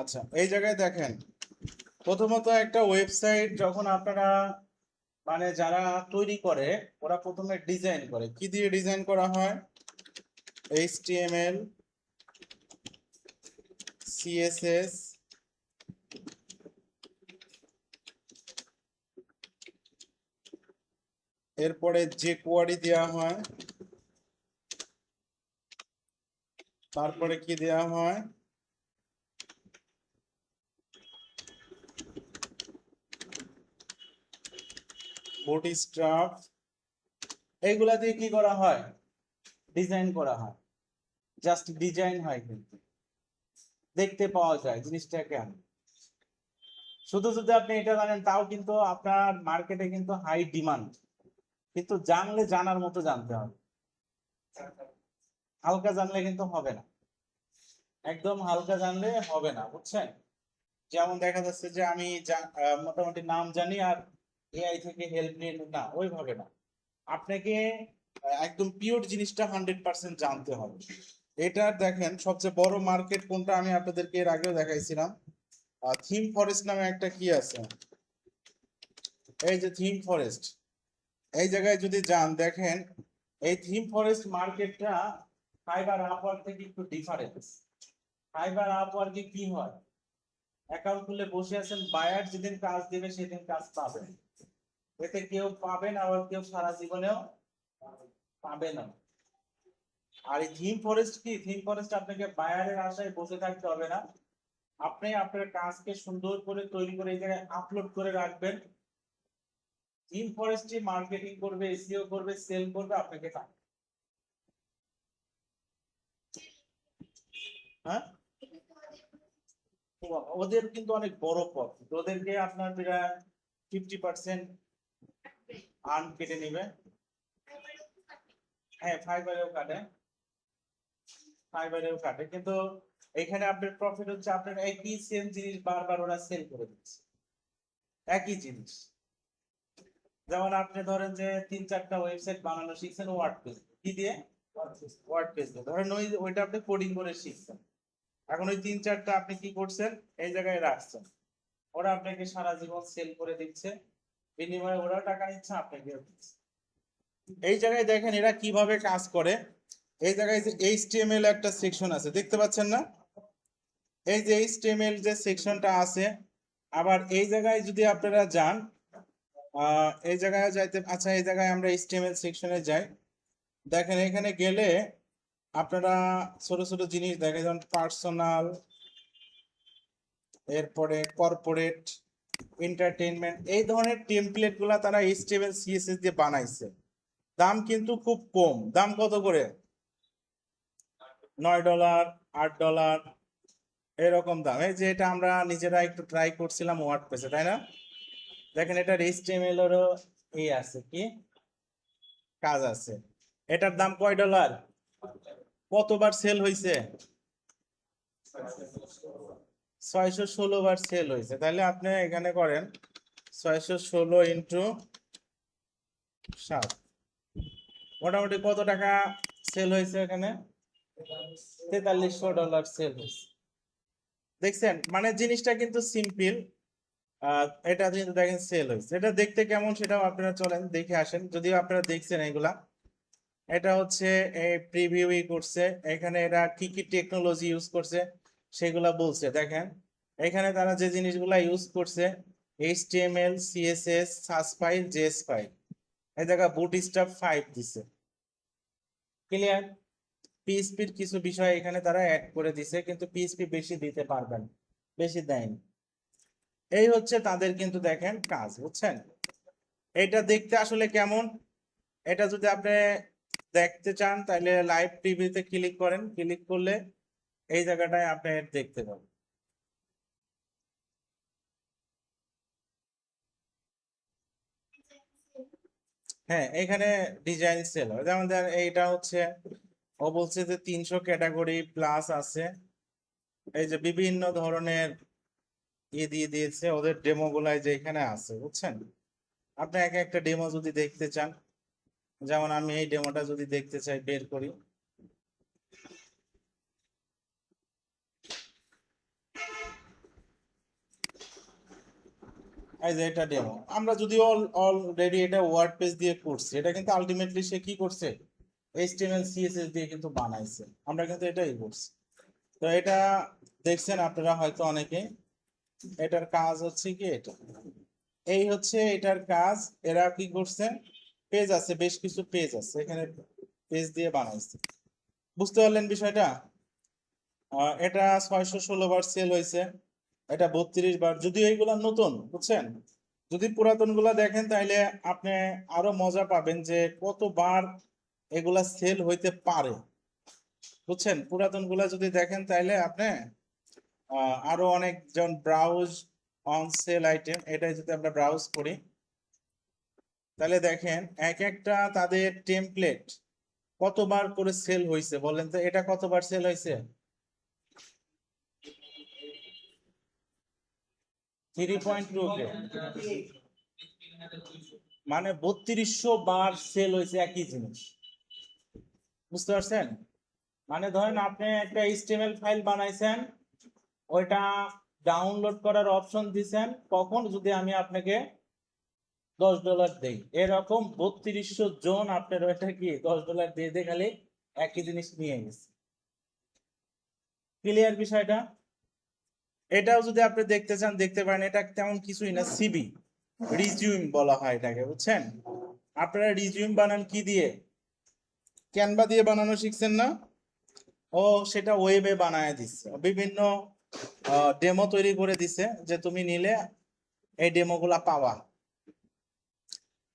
আচ্ছা, এই জায়গায় দেখেন, প্রথমত একটা ওয়েবসাইট যখন আপনারা মানে যারা তৈরি করে, ওরা প্রথমে ডিজাইন করে, কি দিয়ে ডিজাইন করা হয়? HTML, CSS, এরপরে যে কোয়ারি দেওয়া হয়, তারপরে কি দেওয়া হয়? বুটস্ট্র্যাপ। এইগুলা দিয়ে কি করা হয়? ডিজাইন করা হয়। জাস্ট ডিজাইন হয়, কিন্তু দেখতে পাওয়া যায় জিনিসটা কেমন। শুধু যদি আপনি এটা জানেন তাও কিন্তু আপনার মার্কেটে কিন্তু হাই ডিমান্ড, কিন্তু জানলে জানার মতো জানতে হবে। হালকা জানলে কিন্তু হবে না, একদম হালকা জানলে হবে না, বুঝছেন? যেমন দেখা যাচ্ছে যে আমি মোটামুটি নাম জানি আর এআই থেকে হেল্প নিয়ে না, ওইভাবে না। আপনাকে একদম পিওর জিনিসটা 100% জানতে হবে। এটা দেখেন, সবচেয়ে বড় মার্কেট কোনটা আমি আপনাদেরকে এর আগেও দেখাইছিলাম। থিম ফরেস্ট নামে একটা কি আছে, এই যে থিম ফরেস্ট। এই জায়গায় যদি যান, দেখেন এই থিম ফরেস্ট মার্কেটটা ফাইবার আপওয়ার্ক থেকে একটু ডিফারেন্স। ফাইবার আপওয়ার্কে কি হয়, অ্যাকাউন্ট খুলে বসে আছেন, বায়ার যেদিন কাজ দেবে সেদিন কাজ পাবেন। এতে কেউ পাবেন, আবার কেউ সারা জীবনেও পাবে না। আর এই থিম ফরেস্ট কি, থিম ফরেস্ট আপনাকে বায়ারের আশায় বসে থাকতে হবে না। আপনি আপনার কাজকে সুন্দর করে তৈরি করে এই জায়গায় আপলোড করে রাখবেন। থিম ফরেস্টে মার্কেটিং করবে, এসইও করবে, সেল করবে, আপনাকে টাকা। হ্যাঁ, ওদের কিন্তু অনেক বড় প্রফিট, ওদেরকে আপনার প্রায় 50% আর্ন কেটে নিবে। হ্যাঁ, ফাইবারেও কাটে, কিন্তু এখানে আপনার প্রফিট হচ্ছে আপনার একই সেম জিনিস বারবার ওরা সেল করে দিচ্ছে, একই জিনিস। যেমন আপনি ধরেন যে 3-4টা ওয়েবসাইট বানানো শিখছেন ওয়ার্ডপ্রেস কি দিয়ে, ওয়ার্ডপ্রেস দিয়ে ধরেন, ওইটা আপনি কোডিং করে শিখছেন। এখন ওই 3-4টা আপনি কি করছেন, এই জায়গায় রাখছেন, ওরা আপনাকে সারা জীবন সেল করে দিচ্ছে, বিনিময়ে ওরা টাকা নিচ্ছে, আপনাকে দিচ্ছে। এই জায়গায় দেখেন এরা কিভাবে কাজ করে। এই জায়গায় যে HTML একটা সেকশন আছে, দেখতে পাচ্ছেন না? এই যে HTML যে সেকশনটা আছে, আবার এই জায়গায় যদি আপনারা যান, এই জায়গায় যাইতে, আচ্ছা এই জায়গায় আমরা HTML সেকশনে যাই। দেখেন এখানে গেলে আপনারা ছোট ছোট জিনিস দেখেন, যেমন পার্সোনাল, এরপরে কর্পোরেট, এন্টারটেইনমেন্ট, এই ধরনের টেমপ্লেট গুলা তারা HTML CSS দিয়ে বানাইছে। দাম কিন্তু খুব কম। দাম কত করে? $9, $8, এরকম দাম। এই যে এটা আমরা নিজেরা একটু ট্রাই করছিলাম ওয়ার্ডপ্রেসে, তাই না? দেখেন এটার HTML এরও এই আছে, কি কাজ আছে। এটার দাম কয় ডলার? কতবার সেল হয়েছে? 616 বার সেল হয়েছে। তাহলে আপনি এখানে করেন 616 ইন্টু 7, মোটামুটি কত টাকা সেল হয়েছে এখানে? $4300 সেল হয়েছে। দেখছেন, মানে জিনিসটা কিন্তু সিম্পল। এটা কিন্তু দেখেন সেল হয়েছে। এটা দেখতে কেমন সেটাও আপনারা চলেন দেখে আসেন, যদিও আপনারা দেখছেন এগুলা। এটা হচ্ছে এই প্রিভিউই করছে, এখানে এরা কি কি টেকনোলজি ইউজ করছে সেগুলা বলছে। দেখেন এখানে তারা যে জিনিসগুলা ইউজ করছে, HTML, CSS, SASS file, JS file, এই জায়গা বুটস্ট্র্যাপ 5 দিছে। ক্লিয়ার? পিএইচপির কিছু বিষয় এখানে তারা অ্যাড করে দিছে, কিন্তু পিএইচপি বেশি দিতে পারবেন, বেশি দেয়নি। এই হচ্ছে তাদের কিন্তু দেখেন কাজ, বুঝছেন? এটা দেখতে আসলে কেমন, এটা যদি আপনি দেখতে চান তাহলে লাইভ টিভিতে ক্লিক করেন, ক্লিক করলে এই জায়গাটায় আপনি দেখতে পাবেন। হ্যাঁ, এখানে ডিজাইন সেল হয়। যেমন ধরেন এইটা হচ্ছে, ও বলছে যে 300 ক্যাটাগরি প্লাস আছে। এই যে বিভিন্ন ধরনের দিয়ে দিয়েছে, ওদের ডেমো গুলাই যে এখানে আছে, বুঝছেন? আপনি এক একটা ডেমো যদি দেখতে চান, যেমন আমি এই ডেমোটা যদি দেখতে চাই, বের করি। এই যে এটা ডেমো, আমরা যদিও অলরেডি এটা ওয়ার্ড পেজ দিয়ে করছি, এটা কিন্তু আলটিমেটলি সে কি করছে, এইচটিএমএল সিএসএস দিয়ে কিন্তু বানাইছে, আমরা কিন্তু এটাই করছি। তো এটা দেখছেন আপনারা হয়তো অনেকে, এটার কাজ হচ্ছে কি এটা, এই হচ্ছে এটার কাজ। এরা কি করছে, পেজ আছে, বেশ কিছু পেজ আছে এখানে, পেজ দিয়ে বানাইছে। বুঝতে পারলেন বিষয়টা? এটা 616 বার সেল হয়েছে, এটা 32 বার, যদিও এইগুলা নতুন, বুঝছেন। যদি পুরাতন গুলা দেখেন তাহলে আপনি আরো মজা পাবেন যে কতবার এগুলা সেল হইতে পারে, বুঝছেন। পুরাতন গুলা যদি দেখেন তাহলে আপনি আরো অনেক, যেমন ব্রাউজ অন সেল আইটেম, এটাই যদি আমরা ব্রাউজ করি তাহলে দেখেন এক একটা তাদের টেমপ্লেট কতবার করে সেল হয়েছে, বলেন তো এটা কতবার সেল হয়েছে? 3.2 মানে 3200 বার সেল হয়েছে একই জিনিস, বুঝতে পারছেন। মানে ধরেন আপনি একটা এইচটিএমএল ফাইল বানাইছেন, ওইটা ডাউনলোড করার অপশন দিছেন, কখন, যদি আমি আপনাকে $10 দেই, এরকম 3200 জন আপনার ওইটা কি $10 দিয়ে দিয়ে খালি একই জিনিস নিয়ে গেছে। ক্লিয়ার বিষয়টা? এটাও যদি আপনি দেখতে চান দেখতে পারেন, এটা তেমন কিছুই না, সিবি রিজিউম বলা হয় এটাকে, বুঝছেন। আপনারা রিজিউম বানান কি দিয়ে, ক্যানভা দিয়ে বানানো শিখছেন না? ও সেটা ওয়েবে বানায় দিচ্ছে, বিভিন্ন ডেমো তৈরি করে দিছে, যে তুমি নিলে এই ডেমো গুলা পাওয়া।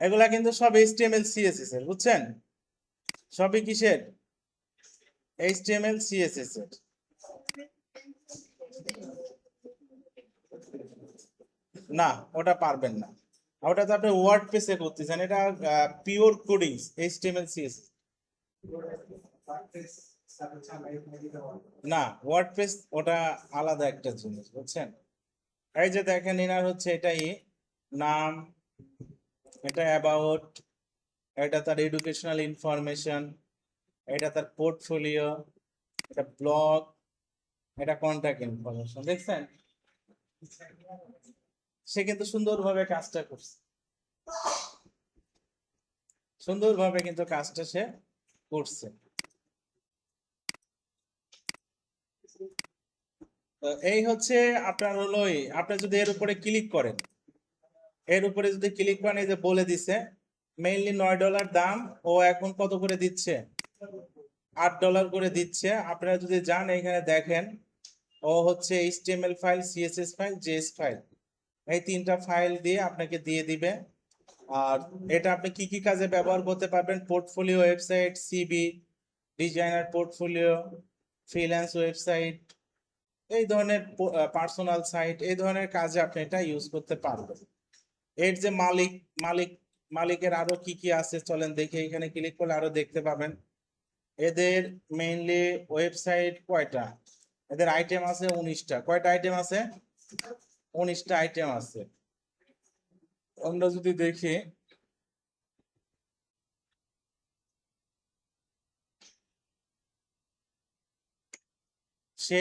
এগুলা কিন্তু সব এইচটিএমএল সিএসএস এর, বুঝছেন। সবই কিসের? এইচটিএমএল সিএসএস এর। না, ওটা পারবেন না, ওটা তো আপনি ওয়ার্ড পেজে করতেছেন, এটা পিওর কোডিং এইচটিএমএল সিএসএস। না, ওয়ার্ডপ্রেস ওটা আলাদা একটা জিনিস, বুঝছেন। এই যে দেখেন এনার হচ্ছে এটাই নাম, এটা অ্যাবাউট, এটা তার এডুকেশনাল ইনফরমেশন, এটা তার পোর্টফোলিও, এটা ব্লগ, এটা কন্টাক্ট ইনফরমেশন, দেখছেন। সে কিন্তু সুন্দরভাবে কাজটা করছে, সুন্দরভাবে কিন্তু কাজটা সে করছে। তো এই হচ্ছে আপনার হলো, আপনি যদি এর উপরে ক্লিক করেন, এর উপরে যদি ক্লিক করেন, এই যে বলে দিছে মেইনলি $9 দাম, ও এখন কত করে দিচ্ছে, $8 করে দিচ্ছে। আপনারা যদি যান এখানে দেখেন, ও হচ্ছে HTML file, CSS file, JS file, এই তিনটা ফাইল দিয়ে আপনাকে দিয়ে দিবে। আর এটা আপনি কি কি কাজে ব্যবহার করতে পারবেন, portfolio website, CV, designer portfolio, freelance website, এই ধরনের পার্সোনাল সাইট, এই ধরনের কাজে আপনি এটা ইউজ করতে পারবেন। এর যে মালিক, মালিক মালিকের আরো কি কি আছে চলেন দেখে, এখানে ক্লিক করলে আরো দেখতে পাবেন। এদের মেইনলি ওয়েবসাইট কয়টা, এদের আইটেম আছে 19টা। কয়টা আইটেম আছে? 19টা আইটেম আছে। আমরা যদি দেখি, সে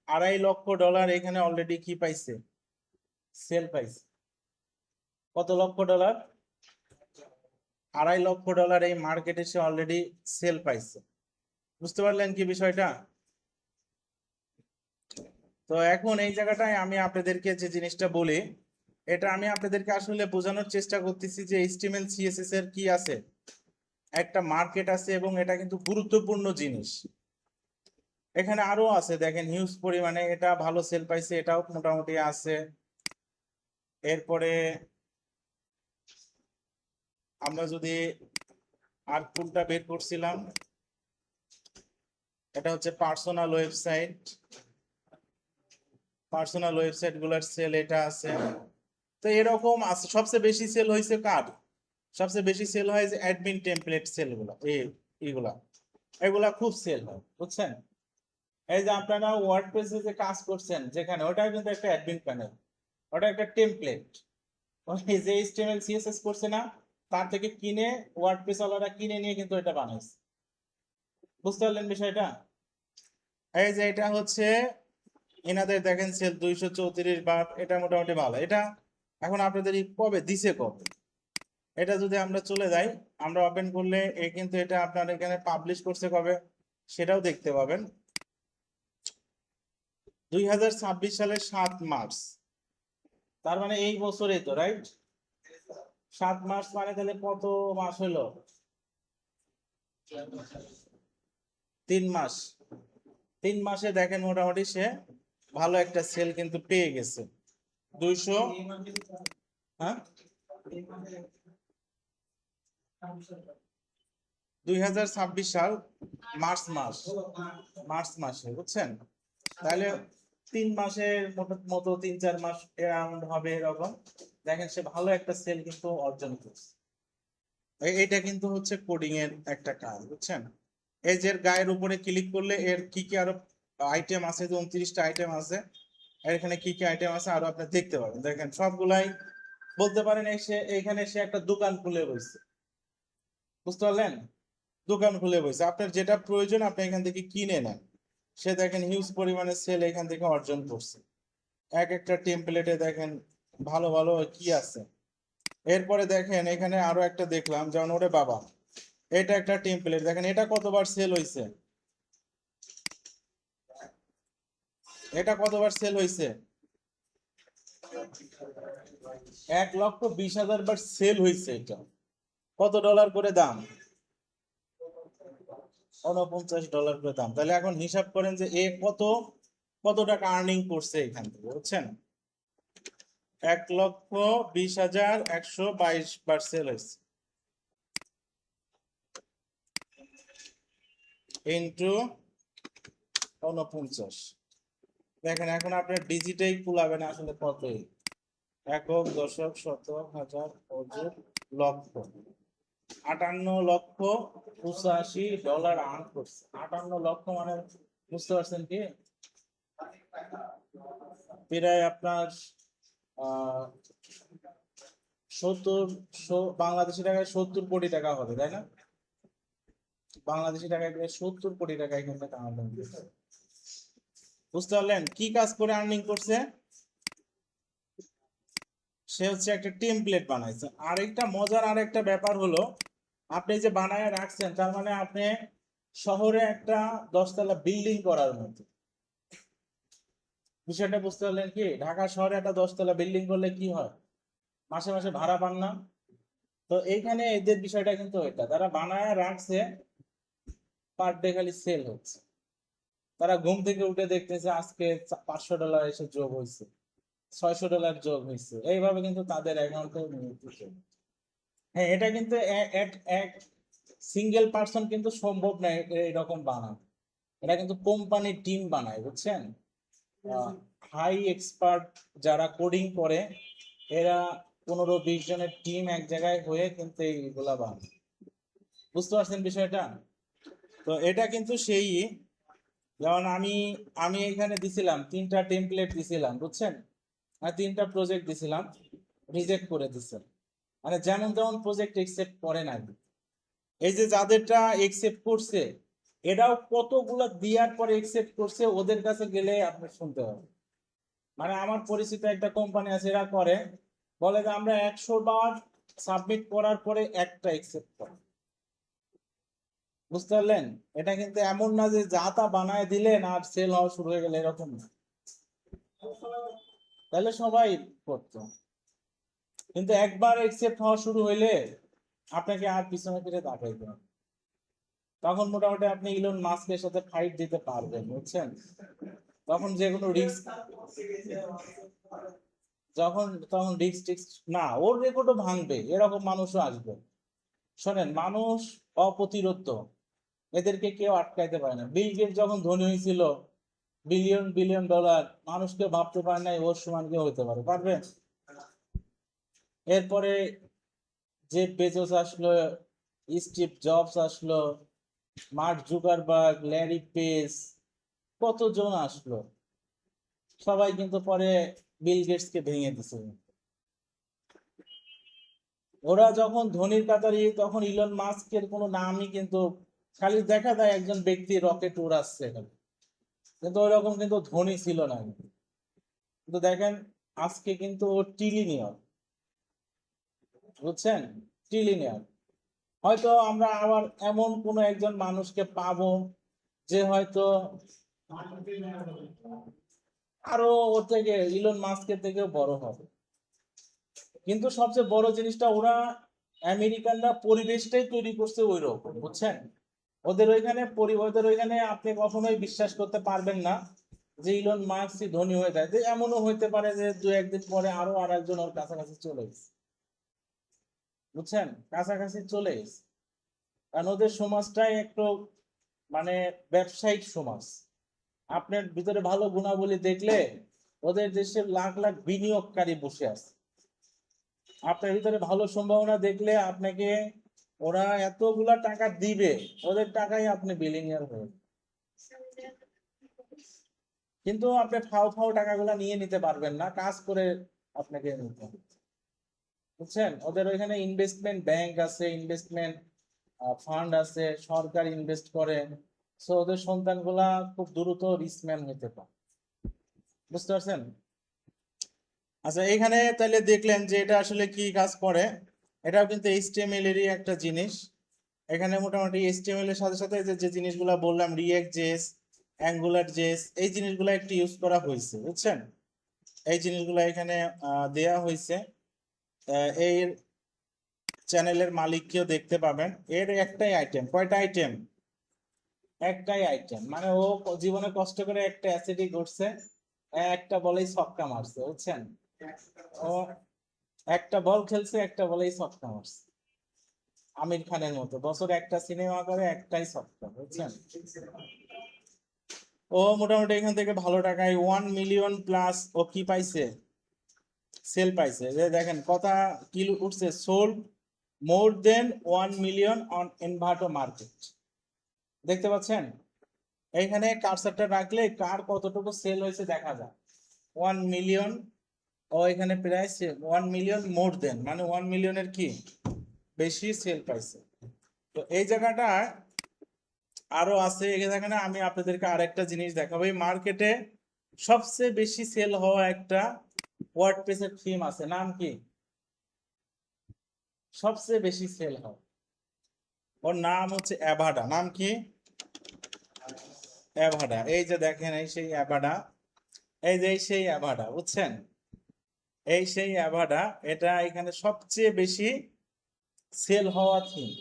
$2.5 লক্ষ এখানে অলরেডি কি পাইছে, সেল পাইছে। কত লক্ষ ডলার? $2.5 লক্ষ এই মার্কেটে সে অলরেডি সেল পাইছে। বুঝতে পারলেন কি বিষয়টা? তো এখন এই জায়গাটায় আমি আপনাদেরকে যে জিনিসটা বলি, এটা আমি আপনাদেরকে আসলে বোঝানোর চেষ্টা করতেছি যে এইচটিএমএল সিএসএস এর কি আছে, একটা মার্কেট আছে, এবং এটা কিন্তু গুরুত্বপূর্ণ জিনিস। এখানে আরো আছে দেখেন হিউজ পরিমাণে, এটা ভালো সেল পাইছে, এটাও মোটামুটি আছে। এরপরে আমরা যদি আর কোনটা বের করছিলাম, এটা হচ্ছে পার্সোনাল ওয়েবসাইট, পার্সোনাল ওয়েবসাইট গুলার সেল এটা আছে। তো এরকম আছে। সবচেয়ে বেশি সেল হয়েছে কার? সবচেয়ে বেশি সেল হয় যে অ্যাডমিন টেমপ্লেট সেল গুলা, এইগুলা, এগুলা খুব সেল হয়, বুঝছেন। এই যে আপনারা ওয়ার্ডপ্রেসে যে কাজ করছেন, যেখানে ওটা কিন্তু একটা অ্যাডমিন প্যানেল, ওটা একটা টেমপ্লেট, ওই যে এইচটিএমএল সিএসএস করছে না, তার থেকে কিনে ওয়ার্ডপ্রেস ওয়ালারা কিনে নিয়ে কিন্তু এটা বানাইছে। বুঝতে পারলেন বিষয়টা? এই যে এটা হচ্ছে এনাদের দেখেন সেল 234 বার, এটা মোটামুটি ভালো। এটা এখন আপনাদের কবে দিছে কবে, এটা যদি আমরা চলে যাই, আমরা ওপেন করলে কিন্তু এটা আপনার এখানে পাবলিশ করছে কবে সেটাও দেখতে পাবেন। 2026 সালের 7 মার্চ, তার মানে এই বছরেই তো, রাইট? 7 মার্চ মানে তাহলে কত মাস হলো? 3 মাস। 3 মাসে দেখেন মোটামুটি সে ভালো একটা সেল কিন্তু পেয়ে গেছে। 200, হ্যাঁ, 2026 সাল মার্চ মাসে, বুঝছেন? তাহলে 3 মাসের মতো 3-4 মাস অ্যারাউন্ড হবে এরকম। দেখেন সে ভালো একটা সেল কিন্তু অর্জন করছে। এটা কিন্তু হচ্ছে কোডিং এর একটা কাজ, বুঝছেন? এই যে গায়ের উপরে ক্লিক করলে এর কি কি আরো আইটেম আছে, 29টা আইটেম আছে। আর এখানে কি কি আইটেম আছে আরো আপনি দেখতে পাবেন। দেখেন সবগুলাই বলতে পারেন এখানে সে একটা দোকান খুলে বসছে, বুঝতে পারলেন? দোকান খুলে বসে আপনার যেটা প্রয়োজন আপনি এখান থেকে কিনে নেন। সে দেখেন হিউজ পরিমাণে সেল এখান থেকে অর্জন করছে। এক একটা টেমপ্লেটে দেখেন ভালো ভালো কি আছে। এরপরে দেখেন এখানে আরো একটা দেখলাম, যেমন ওরে বাবা, এটা একটা টেমপ্লেট, দেখেন এটা কতবার সেল হয়েছে, এটা কতবার সেল হয়েছে, 1,20,000 বার সেল হয়েছে। এটা কত ডলার করে দাম? $49 করে দাম। তাহলে এখন হিসাব করেন যে এ কত টাকা আর্নিং করছে এখান থেকে, বুঝছেন? 1,20,122 বার সেল হয়েছে ইন্টু 49। দেখেন এখন আপনার ডিজিটাই কুলাবেন আসলে কত, একক, দশক, শতক, হাজার, অযুত, লক্ষ। $58,85,000 আর্ন করছে। 58 লক্ষ মানে বুঝতে পারছেন কি? প্রায় আপনার বাংলাদেশি টাকায় 70 কোটি টাকা হবে, তাই না? বাংলাদেশি টাকায় 70 কোটি টাকা এখান থেকে আর্নিং করছে। বুঝতে পারলেন কি কাজ করে আর্নিং করছে? সে হচ্ছে একটা টেমপ্লেট বানাইছে। আরেকটা মজার আরেকটা ব্যাপার হলো, আপনি যে বানায় রাখছেন তার মানে আপনি শহরে একটা 10 তলা বিল্ডিং করার মতো। বিষয়টা বুঝতে পারলেন কি? ঢাকা শহরে একটা 10 তলা বিল্ডিং করলে কি হয়, মাসে মাসে ভাড়া পান না? তো এইখানে এদের বিষয়টা কিন্তু এটা, তারা বানায় রাখছে, পার ডে খালি সেল হচ্ছে। তারা ঘুম থেকে উঠে দেখতেছে আজকে $500 এসে যোগ হয়েছে, $600 যোগ হয়েছে, এইভাবে কিন্তু তাদের অ্যাকাউন্টে নিয়ে। হ্যাঁ, এটা কিন্তু এক সিঙ্গেল পার্সন কিন্তু সম্ভব না এরকম বানানো। এটা কিন্তু কোম্পানির টিম বানায়, বুঝছেন? হাই এক্সপার্ট যারা কোডিং করে, এরা 15-20 জনের টিম এক জায়গায় হয়ে কিন্তু এইগুলা বানায়। বুঝতে পারছেন বিষয়টা? তো এটা কিন্তু সেই, যেমন আমি আমি এখানে দিছিলাম 3টা টেমপ্লেট দিছিলাম, বুঝছেন? আর 3টা প্রজেক্ট দিছিলাম, রিজেক্ট করে দিছে। মানে যেমন তেমন প্রজেক্ট একসেপ্ট করে না। এই যে যাদেরটা একসেপ্ট করছে, এটাও কতগুলো দেওয়ার পরে একসেপ্ট করছে, ওদের কাছে গেলে আপনি শুনতে হবে। মানে আমার পরিচিত একটা কোম্পানি আছে, এরা করে, বলে যে আমরা 100 বার সাবমিট করার পরে একটা একসেপ্ট করে। বুঝতে পারলেন? এটা কিন্তু এমন না যে যা তা বানায় দিলেন আর সেল হওয়া শুরু হয়ে গেল, এরকম না। তাহলে সবাই করতো, কিন্তু একবার একসেপ্ট হওয়া শুরু হইলে আপনাকে আর পিছনে ফিরে তাকাইতে হবে। তখন মোটামুটি আপনি ইলন মাস্কের সাথে ফাইট দিতে পারবেন, বুঝছেন? তখন যে কোনো রিস্ক, তখন রিস্ক টিক্স না, ওর রেকর্ডও ভাঙবে, এরকম মানুষও আসবে। শোনেন, মানুষ অপ্রতিরোধ্য, এদেরকে কেউ আটকাইতে পারে না। বিল গেটস যখন ধনী হয়েছিল, বিলিয়ন বিলিয়ন ডলার, মানুষকে ভাবতে পারে নাই ওর সমান কেউ হতে পারে, পারবে? এরপরে জেফ বেজোস আসলো, স্টিভ জবস আসলো, মার্ক জুকারবার্গ, ল্যারি পেজ, কতজন আসলো, সবাই কিন্তু পরে বিল গেটস কে ভেঙে দিছে। ওরা যখন ধনীর কাতারি, তখন ইলন মাস্কের কোনো নামই কিন্তু, খালি দেখা যায় একজন ব্যক্তি রকেট উড়াচ্ছে এখানে, কিন্তু ওই রকম কিন্তু ধনী ছিল না। কিন্তু দেখেন আজকে কিন্তু ও ট্রিলিয়নিয়র। বুঝছেন, ট্রিলিনিয়ার। হয়তো আমরা আবার এমন কোনো একজন মানুষকে পাবো যে হয়তো আরো ওর থেকে ইলন মাস্কের থেকেও বড় হবে। কিন্তু সবচেয়ে বড় জিনিসটা ওরা আমেরিকানরা পরিবেশটাই তৈরি করছে ওই রকম, বুঝছেন। ওদের ওইখানে আপনি কখনোই বিশ্বাস করতে পারবেন না যে ইলন মাস্কই ধনী হয়ে যায়। যে এমনও হইতে পারে যে দু একদিন পরে আরো আর একজন ওর কাছাকাছি চলে গেছে, বুঝছেন, কাছাকাছি চলে গেছে। কারণ ওদের সমাজটাই একটু মানে ব্যবসায়িক সমাজ। আপনার ভিতরে ভালো গুণাবলী দেখলে ওদের দেশের লাখ লাখ বিনিয়োগকারী বসে আছে। আপনার ভিতরে ভালো সম্ভাবনা দেখলে আপনাকে ওরা এতগুলা টাকা দিবে, ওদের টাকাই আপনি বিলিনিয়ার হয়ে। কিন্তু আপনি ফাও ফাও টাকাগুলা নিয়ে নিতে পারবেন না, কাজ করে আপনাকে নিতে হবে, বুঝছেন। ওদের ওইখানে ইনভেস্টমেন্ট ব্যাংক আছে, ইনভেস্টমেন্ট ফান্ড আছে, সরকার ইনভেস্ট করে। সো ওদের সন্তানগুলা খুব দ্রুত রিচম্যান হতে পারে, বুঝতে পারছেন। আচ্ছা, এখানে তাহলে দেখলেন যে এটা আসলে কি কাজ করে। এটাও কিন্তু এইচটিএমএল এরই একটা জিনিস। এখানে মোটামুটি এইচটিএমএল এর সাথে সাথে যে জিনিসগুলো বললাম, রিঅ্যাক্ট জেএস, অ্যাঙ্গুলার জেএস, এই জিনিসগুলো একটু ইউজ করা হয়েছে, বুঝছেন। এই জিনিসগুলো এখানে দেয়া হয়েছে। এর চ্যানেলের মালিককেও দেখতে পাবেন। এর একটাই আইটেম, কয়টা আইটেম? একটাই আইটেম, মানে ও জীবনে কষ্ট করে একটা অ্যাসিডি করছে, একটা বলেই ছক্কা মারছে, বুঝছেন। ও একটা বল খেলছে, একটা বলেই ছক্কা মারছে। আমির খানের মতো বছরে একটা সিনেমা করে, একটাই ছক্কা, বুঝছেন। ও মোটামুটি এখান থেকে ভালো টাকায় 1 মিলিয়ন প্লাস ও কি পাইছে, সেল পাইছে। যে দেখেন কথা কি উঠছে, sold more than 1 million on Envato market, দেখতে পাচ্ছেন। এইখানে কারসারটা রাখলে কার কতটুকু সেল হয়েছে দেখা যায়। 1 মিলিয়ন, ও এখানে প্রায় 1 মিলিয়ন মোর দেন, মানে 1 মিলিয়নের কি বেশি সেল পাইছে। তো এই জায়গাটা আরো আছে এখানে। আমি আপনাদেরকে আরেকটা জিনিস দেখাবো। এই মার্কেটে সবচেয়ে বেশি সেল হওয়া একটা ওয়ার্ডপ্রেসের থিম আছে, নাম কি? সবচেয়ে বেশি সেল হয়, ওর নাম হচ্ছে অ্যাভাডা। নাম কি? অ্যাভাডা। এই যে দেখেন, এই সেই অ্যাভাডা, এই যে এই সেই অ্যাভাডা, বুঝছেন। এই সেই অ্যাভাডা, এটা এখানে সবচেয়ে বেশি সেল হওয়া থিম।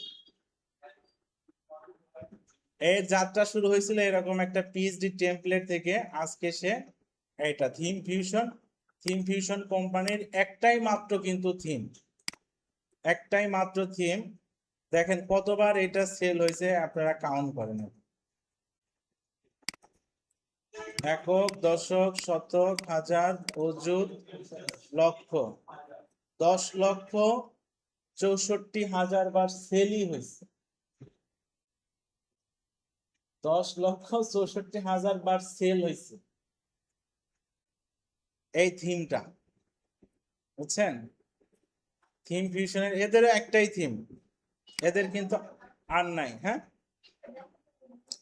এর যাত্রা শুরু হয়েছিল এরকম একটা পিএইচডি টেমপ্লেট থেকে। আজকে সে এটা থিম ফিউশন কোম্পানির একটাই মাত্র কিন্তু থিম, একটাই মাত্র থিম। দেখেন কতবার এটা সেল হয়েছে, আপনারা কাউন্ট করেন। একক, দশক, শতক, হাজার, অযুত, লক্ষ, 10,64,000 বার সেলই হয়েছে। 10,64,000 বার সেল হয়েছে এই থিমটা, বুঝছেন। থিম ফিউশনের এদেরও একটাই থিম, এদের কিন্তু আর নাই। হ্যাঁ,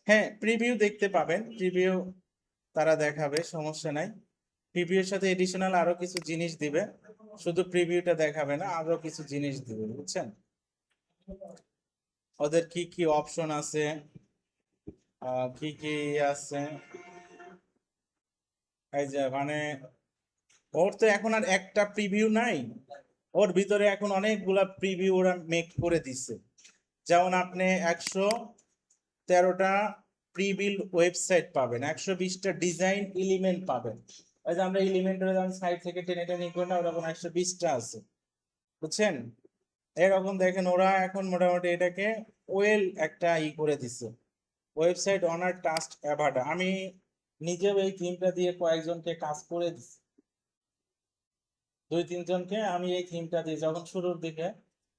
হ্যাঁ, প্রিভিউ দেখতে পাবেন, প্রিভিউ তারা দেখাবে, সমস্যা নাই। প্রিভিউর সাথে এডিশনাল আরো কিছু জিনিস দিবে, শুধু প্রিভিউটা দেখাবে না, আরো কিছু জিনিস দিবে, বুঝছেন। ওদের কি কি অপশন আছে, কি কি আছে, এই যে মানে ওর তো এখন আর একটা প্রিভিউ নাই, ওর ভিতরে এখন অনেকগুলা প্রিভিউ ওরা মেক করে দিচ্ছে। যেমন আপনি 113টা প্রিবিল্ড ওয়েবসাইট পাবেন, 120টা ডিজাইন এলিমেন্ট পাবেন। ওই যে আমরা এলিমেন্টের সাইট থেকে টেনে টেনে করি না, ওরকম 120টা আছে, বুঝছেন। এরকম দেখেন ওরা এখন মোটামুটি এটাকে ওয়েল একটা করে দিচ্ছে, ওয়েবসাইট অনার ট্রাস্ট অ্যাভাডা। আমি নিজেও এই থিমটা দিয়ে কয়েকজনকে কাজ করে দিচ্ছি, 2-3 জনকে আমি এই থিমটা দিয়ে যখন শুরুর দিকে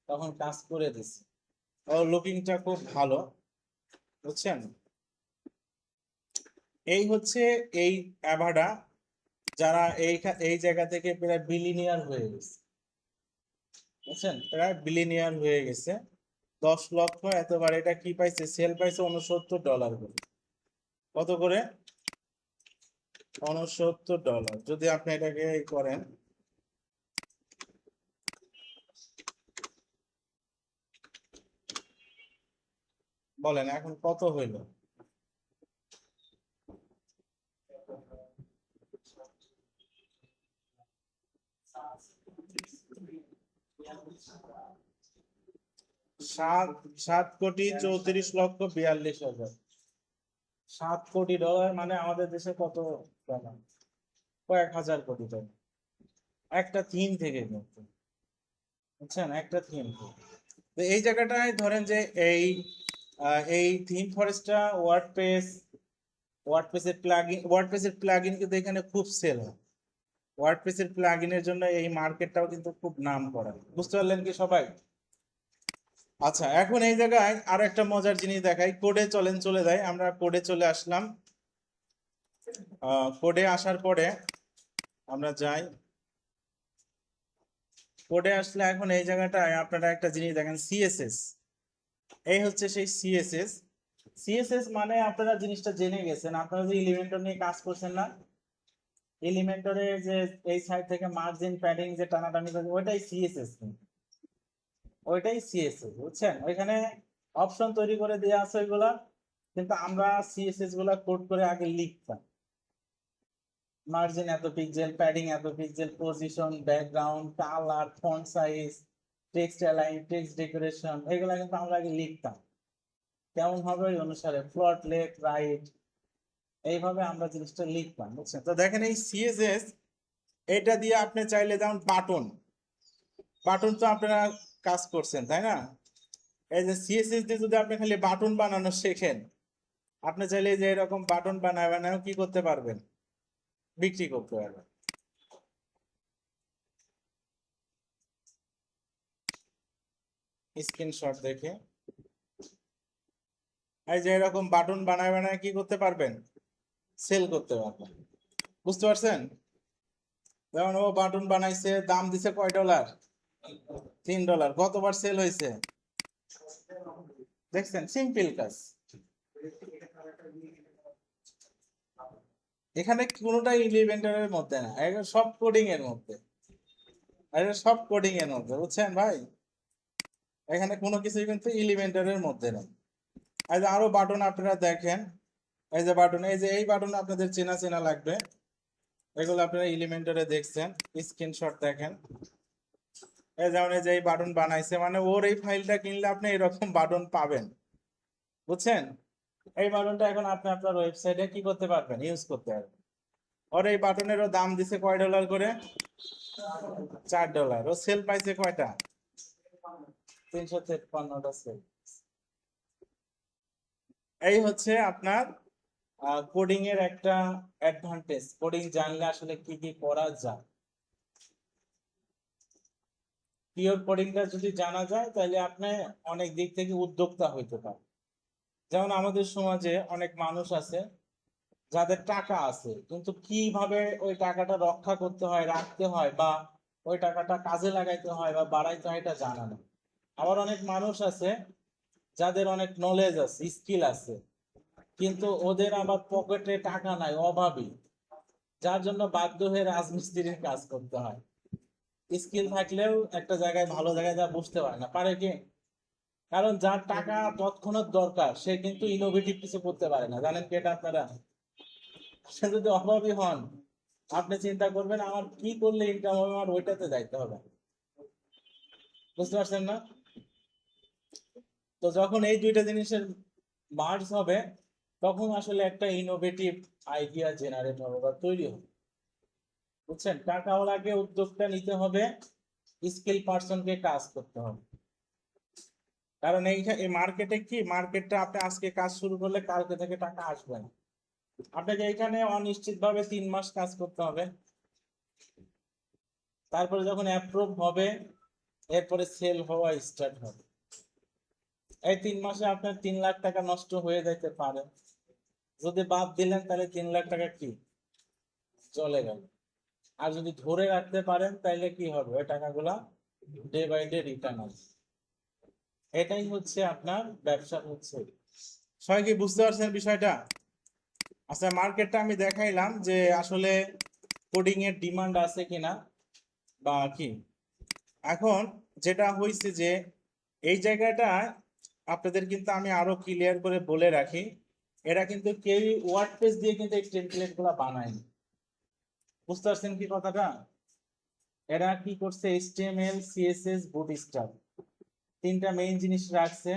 তখন কাজ করে দিচ্ছি। ও লুকিংটা খুব ভালো, বুঝছেন। এই হচ্ছে এই অ্যাভাডা, যারা এই জায়গা থেকে প্রায় বিলিনিয়ার হয়ে গেছে, বুঝছেন, প্রায় বিলিনিয়ার হয়ে গেছে। 10 লক্ষ এতবার এটা কি পাইছে, সেল পাইছে $69 করে। কত করে? $69। যদি আপনি এটাকে করেন, বলেন এখন কত হইল? সাত 7,34,42,000। $7 কোটি মানে আমাদের দেশে কত টাকা? কয়েক হাজার কোটি টাকা একটা থিম থেকে কিন্তু, বুঝছেন, একটা থিম। তো এই জায়গাটায় ধরেন যে এই থিম ফরেস্টটা ওয়ার্ডপ্রেসের প্লাগইন কিন্তু এখানে খুব সেল হয়। ওয়ার্ডপ্রেসের প্লাগইনের জন্য এই মার্কেটটাও কিন্তু খুব নাম করা, বুঝতে পারলেন কি সবাই? আচ্ছা, এখন এই জায়গায় আরো একটা মজার জিনিস দেখাই। কোডে চলে যাই, আমরা কোডে চলে আসলাম। কোডে আসার পরে আমরা যাই, কোডে আসলে এখন এই জায়গাটায় আপনারা একটা জিনিস দেখেন, সিএসএস। এই হচ্ছে সেই সিএসএস। সিএসএস মানে আপনারা জিনিসটা জেনে গেছেন, আপনারা যে এলিমেন্টর নিয়ে কাজ করছেন না, এলিমেন্টরে যে এই সাইড থেকে মার্জিন প্যাডিং যে টানাটানি করে, ওইটাই সিএসএস। ওইটাই সিএসএস, বুঝছেন? ওইখানে অপশন তৈরি করে দেওয়া আছে ওইগুলা, কিন্তু আমরা সিএসএস গুলা কোড করে আগে লিখতাম। মার্জিন এত পিক্সেল, প্যাডিং এত pixel, position, background, colour, font size, text align, text decoration, এগুলা কিন্তু আমরা আগে লিখতাম কেমন হবে ওই অনুসারে, ফ্লট, লেফট, রাইট, এইভাবে আমরা জিনিসটা লিখতাম, বুঝছেন? তো দেখেন এই সিএসএস, এটা দিয়ে আপনি চাইলে যেমন বাটন, বাটন তো আপনারা কাজ করছেন তাই না? এই যে সিএসএস দিয়ে যদি আপনি খালি বাটন বানানো শেখেন, আপনি চাইলে যে এরকম বাটন বানায় বানায় কি করতে পারবেন? বিক্রি করতে পারবেন। স্ক্রিনশট দেখে এই যে এরকম বাটন বানায় বানায় কি করতে পারবেন? সেল করতে পারবেন, বুঝতে পারছেন? যেমন ও বাটন বানাইছে, দাম দিছে কয় ডলার? $3। কতবার সেল হয়েছে দেখছেন? সিম্পল কাজ। এখানে কোনোটাই ইলিভেন্টারের মধ্যে না, এগুলো সব কোডিং এর মধ্যে, এগুলো সব কোডিং এর মধ্যে, বুঝছেন ভাই? এখানে কোনো কিছুই কিন্তু এলিমেন্টারের মধ্যে নেই। এই যে আরো বাটন আপনারা দেখেন, এই যে বাটন, এই যে এই বাটন আপনাদের চেনা চেনা লাগবে, এগুলো আপনারা এলিমেন্টারে দেখছেন। স্ক্রিনশট দেখেন, এই যেমন এই যে এই বাটন বানাইছে, মানে ওর এই ফাইলটা কিনলে আপনি এরকম বাটন পাবেন, বুঝছেন? এই বাটনটা এখন আপনি আপনার ওয়েবসাইটে কি করতে পারবেন? ইউজ করতে পারবেন। ওর এই বাটনেরও দাম দিছে কয় ডলার করে? $4। ও সেল পাইছে কয়টা? 353টা সেল। এই হচ্ছে আপনার কোডিং এর একটা অ্যাডভান্টেজ। কোডিং জানলে আসলে কি কি করা যায়, পিওর কোডিংটা যদি জানা যায় তাহলে আপনি অনেক দিক থেকে উদ্যোক্তা হইতে পারেন। যেমন আমাদের সমাজে অনেক মানুষ আছে যাদের টাকা আছে, কিন্তু কিভাবে ওই টাকাটা রক্ষা করতে হয়, রাখতে হয়, বা ওই টাকাটা কাজে লাগাইতে হয় বা বাড়াইতে হয় এটা জানা নেই। আবার অনেক মানুষ আছে যাদের অনেক নলেজ আছে, স্কিল আছে, কিন্তু ওদের আবার পকেটে টাকা নাই, অভাবী, যার জন্য বাধ্য হয়ে রাজমিস্ত্রির কাজ করতে হয়। স্কিল থাকলেও একটা জায়গায় ভালো জায়গায় যা বুঝতে পারে না, পারে কি? কারণ যার টাকা তৎক্ষণাৎ দরকার সে কিন্তু ইনোভেটিভ কিছু করতে পারে না, জানেন কি এটা আপনারা? সে যদি অভাবী হন, আপনি চিন্তা করবেন আমার কি করলে ইনকাম হবে, আমার ওইটাতে যাইতে হবে, বুঝতে পারছেন না? তো যখন এই দুইটা জিনিসের মার্জ হবে, তখন আসলে একটা ইনোভেটিভ আইডিয়া জেনারেট হবে বা তৈরি হবে, বুঝছেন? টাকাওয়ালাকে উদ্যোগটা নিতে হবে, স্কিল পার্সনকে কাজ করতে হবে। কারণ এই মার্কেটে কি, মার্কেটটা আপনি আজকে কাজ শুরু করলে কালকে থেকে টাকা আসবে না। আপনাকে এখানে অনিশ্চিত ভাবে 3 মাস কাজ করতে হবে, তারপরে যখন অ্যাপ্রুভ হবে এরপরে সেল হওয়া স্টার্ট হবে। এই 3 মাসে আপনার 3 লাখ টাকা নষ্ট হয়ে যেতে পারে, যদি বাদ দিলেন তাহলে 3 লাখ টাকা কি চলে গেল। আর যদি ধরে রাখতে পারেন তাহলে কি হবে, ওই টাকাগুলা ডে বাই ডে রিটার্ন আসবে। এটাই হচ্ছে আপনার ব্যবসা হচ্ছে। সবাই কি বুঝতে পারছেন বিষয়টা? আচ্ছা, মার্কেটটা আমি দেখাইলাম যে আসলে কোডিং এর ডিমান্ড আছে কিনা বা কি। এখন যেটা হয়েছে যে এই জায়গাটা আপনাদের কিন্তু আমি আরো ক্লিয়ার করে বলে রাখি, এরা কিন্তু কেউই ওয়ার্ডপ্রেস দিয়ে কিন্তু এই টেমপ্লেট গুলা বানায়নি। বুঝতে পারছেন কি কথাটা? এরা কি করছে, এইচটিএমএল, সিএসএস, বুটস্ট্র্যাপ তিনটা মেইন জিনিস রাখছে।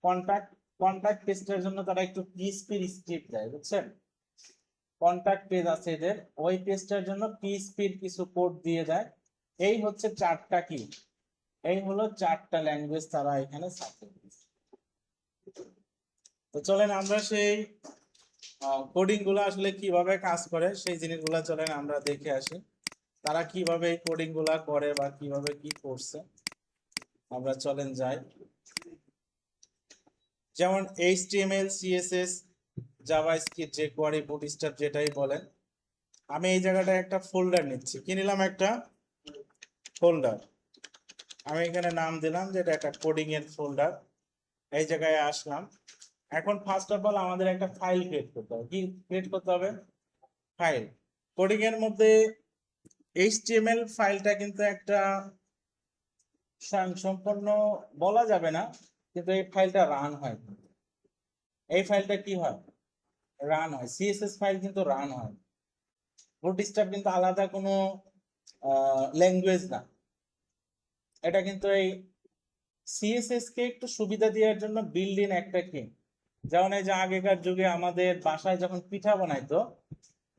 কন্টাক্ট কন্টাক্ট পেজটার জন্য তারা একটু পিএইচপি স্ক্রিপ্ট দেয়, বুঝছেন? কন্টাক্ট পেজ আছে এদের, ওই পেজটার জন্য পিএইচপির কিছু কোড দিয়ে দেয়। এই হচ্ছে চারটা কি, এই হলো চারটা ল্যাঙ্গুয়েজ তারা এখানে সাপোর্ট দিচ্ছে। তো চলেন আমরা সেই কোডিং গুলো আসলে কিভাবে কাজ করে সেই জিনিসগুলো চলেন আমরা দেখে আসি, তারা কিভাবে এই কোডিং গুলা করে বা কিভাবে কি করছে। আমরা চলেন যাই, যেমন HTML, CSS, JavaScript, jQuery, bootstrap যেটাই বলেন। আমি এই জায়গাটায় একটা ফোল্ডার নিচ্ছি, কি নিলাম? একটা ফোল্ডার। আমি এখানে নাম দিলাম যে এটা একটা কোডিং এর ফোল্ডার। এই জায়গায় আসলাম। এখন ফার্স্ট অফ অল আমাদের একটা ফাইল ক্রিয়েট করতে হবে। কি ক্রিয়েট করতে হবে? ফাইল। কোডিং এর মধ্যে এইচটিএমএল ফাইলটা কিন্তু একটা সম্পূর্ণ বলা যাবে না, কিন্তু এই ফাইলটা রান হয়। এই ফাইলটা কি হয়? রান হয়। সিএসএস ফাইল কিন্তু রান হয়। বুটস্ট্র্যাপ কিন্তু আলাদা কোনো ল্যাঙ্গুয়েজ না, এটা কিন্তু এই সিএসএস কে একটু সুবিধা দেওয়ার জন্য বিল্ড ইন একটা কি, যেমন এই যে আগেকার যুগে আমাদের বাসায় যখন পিঠা বানাইতো,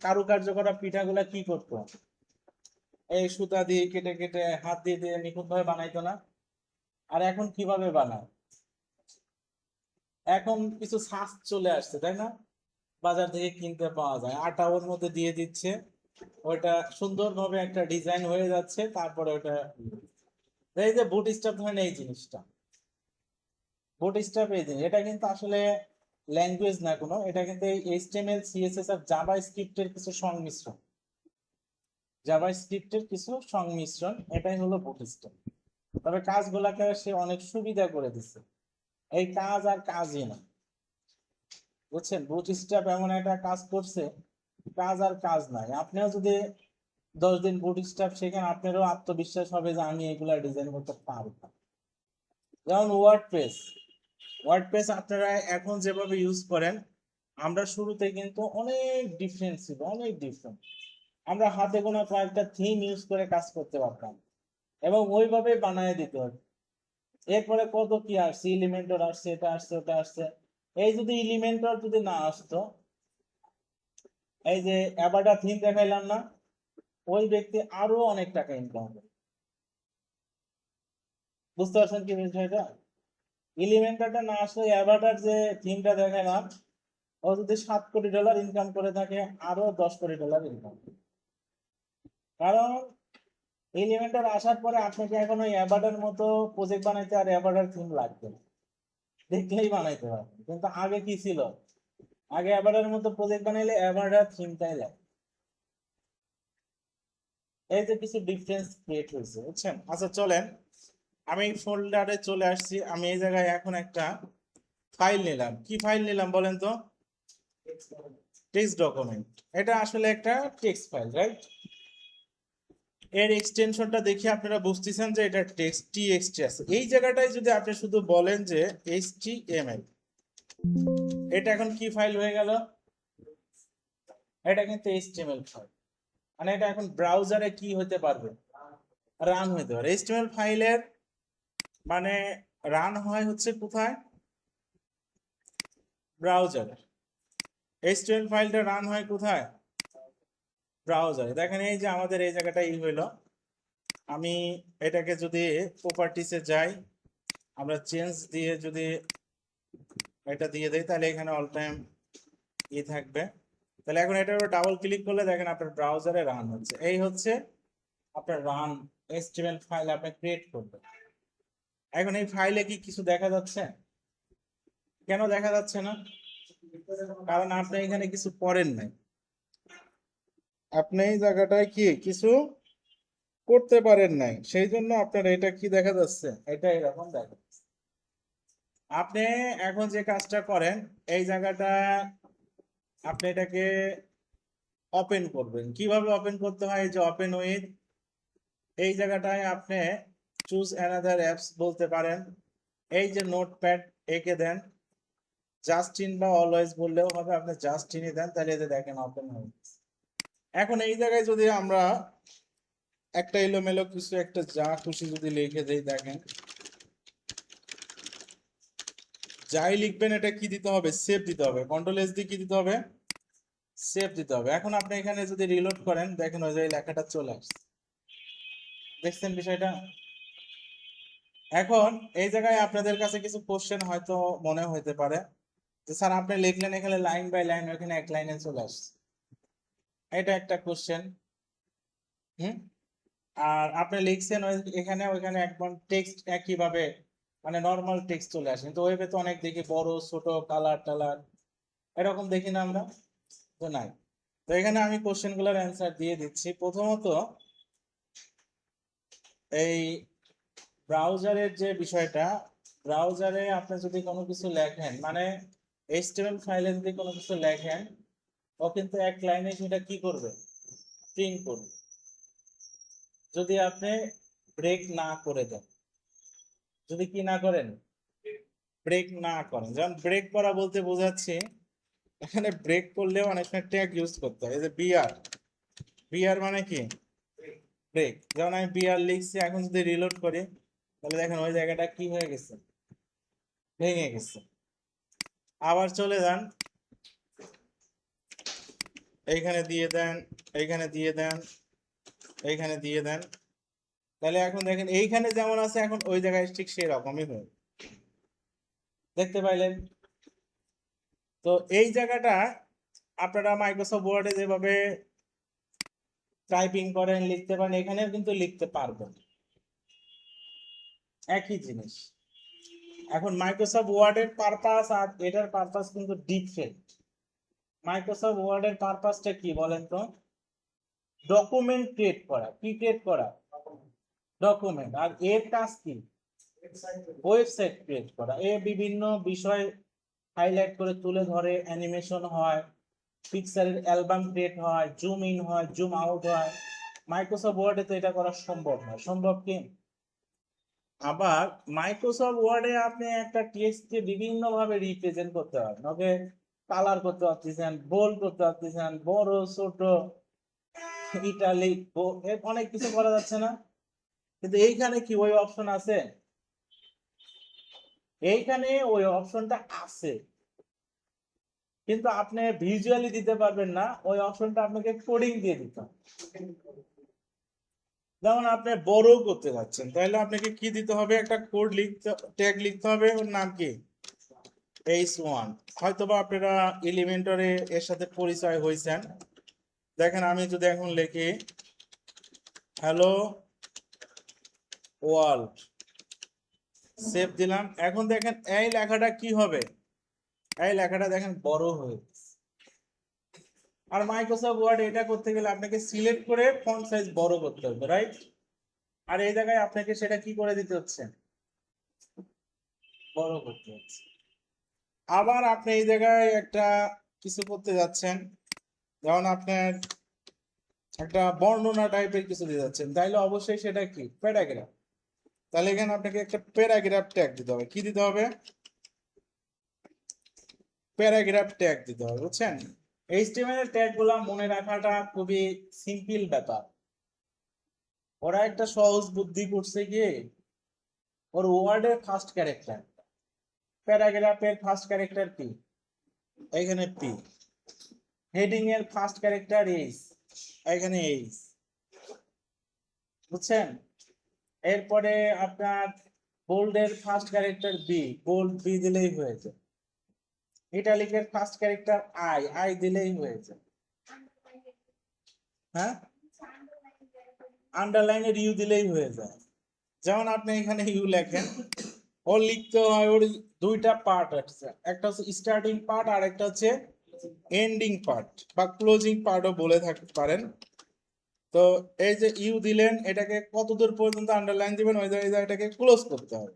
কারুকার্য করা পিঠাগুলা কি করতো? এই সুতা দিয়ে কেটে কেটে হাত দিয়ে দিয়ে নিখুঁত ভাবে বানাইতো না? আর এখন কিভাবে বানায়? এখন কিছু ছাঁচ চলে আসছে, তাই না? বাজার থেকে কিনতে পাওয়া যায়, আটা ওর মধ্যে দিয়ে দিচ্ছে, ওইটা সুন্দরভাবে একটা ডিজাইন হয়ে যাচ্ছে, তারপরে ওটা এই যে বুটস্ট্র্যাপ ধরেন এই জিনিসটা, বুটস্ট্র্যাপ এই জিনিস, এটা কিন্তু আসলে ল্যাঙ্গুয়েজ না কোনো, এটা কিন্তু এই এইচটিএমএল, সিএসএস আর জাভাস্ক্রিপ্টের কিছু সংমিশ্রণ। জাভাস্ক্রিপ্টের কিছু সংমিশ্রণ, এটাই হলো বুটস্ট্র্যাপ। তবে কাজগুলাকে সে অনেক সুবিধা করে দিচ্ছে। এই কাজ আর কাজই না, বুঝছেন? বুটস্ট্র্যাপ এমন একটা কাজ করছে, কাজ আর কাজ নাই। আপনিও যদি 10 দিন বুটস্ট্র্যাপ শেখেন, আপনারও আত্মবিশ্বাস হবে যে আমি এগুলা ডিজাইন করতে পারবো। যেমন ওয়ার্ডপ্রেস, ওয়ার্ডপ্রেস আপনারা এখন যেভাবে ইউজ করেন, আমরা শুরুতে কিন্তু অনেক ডিফারেন্ট ছিল, অনেক ডিফারেন্ট। আমরা হাতে গোনা কয়েকটা থিম ইউজ করে কাজ করতে পারতাম এবং ওইভাবে বানিয়ে দিতে হবে। এরপরে কত কি আসছে, এলিমেন্টর আসছে, এটা আসছে, ওটা আসছে। এই যদি এলিমেন্টর যদি না আসতো, এই যে অ্যাবাটা থিম দেখাইলাম না, ওই ব্যক্তি আরো অনেক টাকা ইনকাম করে। বুঝতে পারছেন কি বিষয়টা? এলিমেন্টরটা না আসলে অ্যাবাটার যে থিমটা দেখাইলাম, ও যদি $7 কোটি ইনকাম করে থাকে, আরো $10 কোটি ইনকাম। কারণ এলিমেন্টর আসার পরে আপনাকে এখন ওই অ্যাবাটার মতো প্রজেক্ট বানাইতে আর অ্যাবাটার থিম লাগবে না, দেখলেই বানাইতে হবে। কিন্তু আগে কি ছিল? আগে অ্যাবাটার মতো প্রজেক্ট বানাইলে অ্যাবাটার থিমটাই লাগে। এই যে কিছু ডিফারেন্স ক্রিয়েট হয়েছে, বুঝছেন? আচ্ছা চলেন, আমি ফোল্ডারে চলে আসছি। আমি এই জায়গায় এখন একটা ফাইল নিলাম। কি ফাইল নিলাম বলেন তো? Text document. এটা আসলে একটা টেক্সট ফাইল, রাইট? এর এক্সটেনশনটা দেখে আপনারা বুঝতেছেন যে এটা টেক্সট টিএক্সটি আছে। এই জায়গাটায় যদি আপনি শুধু বলেন যে এইচটিএমএল, এটা এখন কি ফাইল হয়ে গেল? এটা কিন্তু এইচটিএমএল ফাইল। মানে এটা এখন ব্রাউজারে কি হতে পারবে? রান হতে পারে। এইচটিএমএল ফাইলের মানে রান হয় হচ্ছে কোথায়? ব্রাউজারে। এইচটিএমএল ফাইলটা রান হয় কোথায়? ব্রাউজারে। দেখেন এই যে আমাদের এই জায়গাটা ই হইলো, আমি এটাকে যদি প্রপার্টিসে যাই, আমরা চেঞ্জ দিয়ে যদি এটা দিয়ে দেই, তাহলে এখানে অল টাইম ই থাকবে। তাহলে এখন এটার উপর ডাবল ক্লিক করলে দেখেন আপনার ব্রাউজারে রান হচ্ছে। এই হচ্ছে আপনার রান এইচটিএমএল ফাইল আপনি ক্রিয়েট করবেন। এখন এই ফাইলে কি কিছু দেখা যাচ্ছে? কেন দেখা যাচ্ছে না? কারণ আপনি এখানে কিছু করেন নাই। আপনি এই জায়গাটায় কি কিছু করতে পারেন নাই, সেই জন্য আপনার এটা কি দেখা যাচ্ছে, এটা এরকম দেখা যাচ্ছে। আপনি এখন যে কাজটা করেন, এই জায়গাটা আপনি এটাকে ওপেন করবেন। কিভাবে ওপেন করতে হয়? এই যে ওপেন উইথ, এই জায়গাটায় আপনি চুজ অ্যানাদার অ্যাপস বলতে পারেন। এই যে নোটপ্যাড, একে দেন, জাস্টিন বা অলওয়েজ বললেও হবে, আপনি জাস্টিনই দেন, তাহলে এই যে দেখেন ওপেন হয়ে গেছে। এখন এই জায়গায় যদি আমরা একটা এলোমেলো কিছু একটা যা খুশি যদি লিখে দেই, দেখেন যাই লিখবেন এটা কি দিতে হবে, সেভ দিতে হবে, কন্ট্রোল এস দিয়ে কি দিতে হবে, সেভ দিতে হবে। এখন আপনি এখানে যদি রিলোড করেন, দেখেন ওই যে লেখাটা চলে আসছে, দেখছেন বিষয়টা। এখন এই জায়গায় আপনাদের কাছে কিছু কোশ্চেন হয়তো মনে হইতে পারে যে স্যার আপনি লিখলেন এখানে লাইন বাই লাইন, ওখানে এক লাইনে চলে আসছে, এটা একটা কোশ্চেন। হুম। আর আপনি লিখছেন এখানে ওইখানে একদম টেক্সট একই ভাবে, মানে নর্মাল টেক্সট চলে আসে, কিন্তু ওয়েবে তো অনেক দেখি বড় ছোট কালার টালার এরকম দেখি না আমরা, তো নাই। তো এখানে আমি কোশ্চেন গুলোর অ্যান্সার দিয়ে দিচ্ছি। প্রথমত এই ব্রাউজারের যে বিষয়টা, ব্রাউজারে আপনি যদি কোনো কিছু লেখেন, মানে এইচটিএমএল ফাইলে যদি কোনো কিছু লেখেন, ও কিন্তু এক লাইনে সেটা কি করবে, প্রিন্ট করবে, যদি আপনি ব্রেক না করে দেন, যদি কি না করেন, ব্রেক না করেন। যেমন ব্রেক করা বলতে বোঝাচ্ছে, এখানে ব্রেক করলেও অনেক সময় ট্যাগ ইউজ করতে হয়। এই যে বিআর, বিআর মানে কি, ব্রেক। যেমন আমি বিআর লিখছি, এখন যদি রিলোড করি, তাহলে দেখেন ওই জায়গাটা কি হয়ে গেছে, ভেঙে গেছে। আবার চলে যান, এইখানে দিয়ে দেন, এইখানে দিয়ে দেন, এইখানে দিয়ে দেন, তাহলে এখন দেখেন এইখানে যেমন আছে, এখন ওই জায়গায় ঠিক সেই রকমই হয়, দেখতে পাইলেন। তো এই জায়গাটা আপনারা মাইক্রোসফট ওয়ার্ডে যেভাবে টাইপিং করেন, লিখতে পারেন, এখানেও কিন্তু লিখতে পারবেন, একই জিনিস। এখন মাইক্রোসফট ওয়ার্ডের পারপাস আর এটার পারপাস কিন্তু ডিফারেন্ট। মাইক্রোসফট ওয়ার্ডের পারপাসটা কি বলেন তো, ডকুমেন্ট ক্রিয়েট করা, কি ক্রিয়েট করা, ডকুমেন্ট। আর এর কাজ কি, ওয়েবসাইট ক্রিয়েট করা। এ বিভিন্ন বিষয় হাইলাইট করে তুলে ধরে, অ্যানিমেশন হয়, পিকচারের অ্যালবাম ক্রিয়েট হয়, জুম ইন হয়, জুম আউট হয়। মাইক্রোসফট ওয়ার্ডে তো এটা করা সম্ভব নয়, সম্ভব কি। আবার মাইক্রোসফট ওয়ার্ডে আপনি একটা টেক্সট কে বিভিন্ন ভাবে রিপ্রেজেন্ট করতে পারেন, ওকে কালার করতে পারতেছেন, বোল্ড করতে পারতেছেন, বড় ছোট ইটালিক, অনেক কিছু করা যাচ্ছে না। কিন্তু এইখানে কি ওই অপশন আছে, এইখানে ওই অপশনটা আছে, কিন্তু আপনি ভিজুয়ালি দিতে পারবেন না, ওই অপশনটা আপনাকে কোডিং দিয়ে দিতে হবে। যেমন আপনি বড় করতে যাচ্ছেন, তাহলে আপনাকে কি দিতে হবে, একটা কোড লিখতে, ট্যাগ লিখতে হবে, ওর নাম কি, H1। হয়তোবা আপনারা এলিমেন্টরে এর সাথে পরিচয় হয়েছেন। দেখেন আমি যদি এখন লিখি হ্যালো ওয়ার্ল্ড, সেভ দিলাম, এখন দেখেন এই লেখাটা কি হবে, এই লেখাটা দেখেন বড় হয়ে গেছে। আর মাইক্রোসফট ওয়ার্ড এটা করতে গেলে আপনাকে সিলেক্ট করে ফন্ট সাইজ বড় করতে হবে, রাইট। আর এই জায়গায় আপনাকে সেটা কি করে দিতে হচ্ছে, বড় করতে হচ্ছে। আবার আপনি এই জায়গায় একটা কিছু করতে যাচ্ছেন, যেমন আপনার একটা বর্ণনা টাইপের কিছু দিতে যাচ্ছেন, তাইলে অবশ্যই সেটা কি, প্যারাগ্রাফ। তাহলে এখানে আপনাকে একটা প্যারাগ্রাফ ট্যাগ দিতে হবে, কি দিতে হবে, প্যারাগ্রাফ ট্যাগ দিতে হবে, বুঝছেন। এইচটিএমএল এর ট্যাগ গুলা মনে রাখাটা খুবই সিম্পল ব্যাপার। ওরা একটা সহজ বুদ্ধি করছে গিয়ে, ওর ওয়ার্ডের ফার্স্ট ক্যারেক্টার, প্যারাগ্রাফের ফার্স্ট ক্যারেক্টার কি, এখানে পি, হেডিং এর ফার্স্ট ক্যারেক্টার এইচ, এখানে এইচ, বুঝছেন। এরপরে আপনার বোল্ডের first character B, bold B দিলেই হয়েছে। ইটালিকের ফার্স্ট ক্যারেক্টার আই, আই দিলেই হয়েছে। হ্যাঁ, আন্ডারলাইনের ইউ দিলেই হয়ে যায়। যেমন আপনি এখানে ইউ লেখেন, ওর লিখতে হয়, ওর দুইটা পার্ট আছে, একটা হচ্ছে স্টার্টিং পার্ট আর একটা হচ্ছে এন্ডিং পার্ট বা ক্লোজিং পার্টও বলে থাকতে পারেন। তো এই যে ইউ দিলেন, এটাকে কতদূর পর্যন্ত আন্ডারলাইন দিবেন, ওই জায়গায় এটাকে ক্লোজ করতে হবে,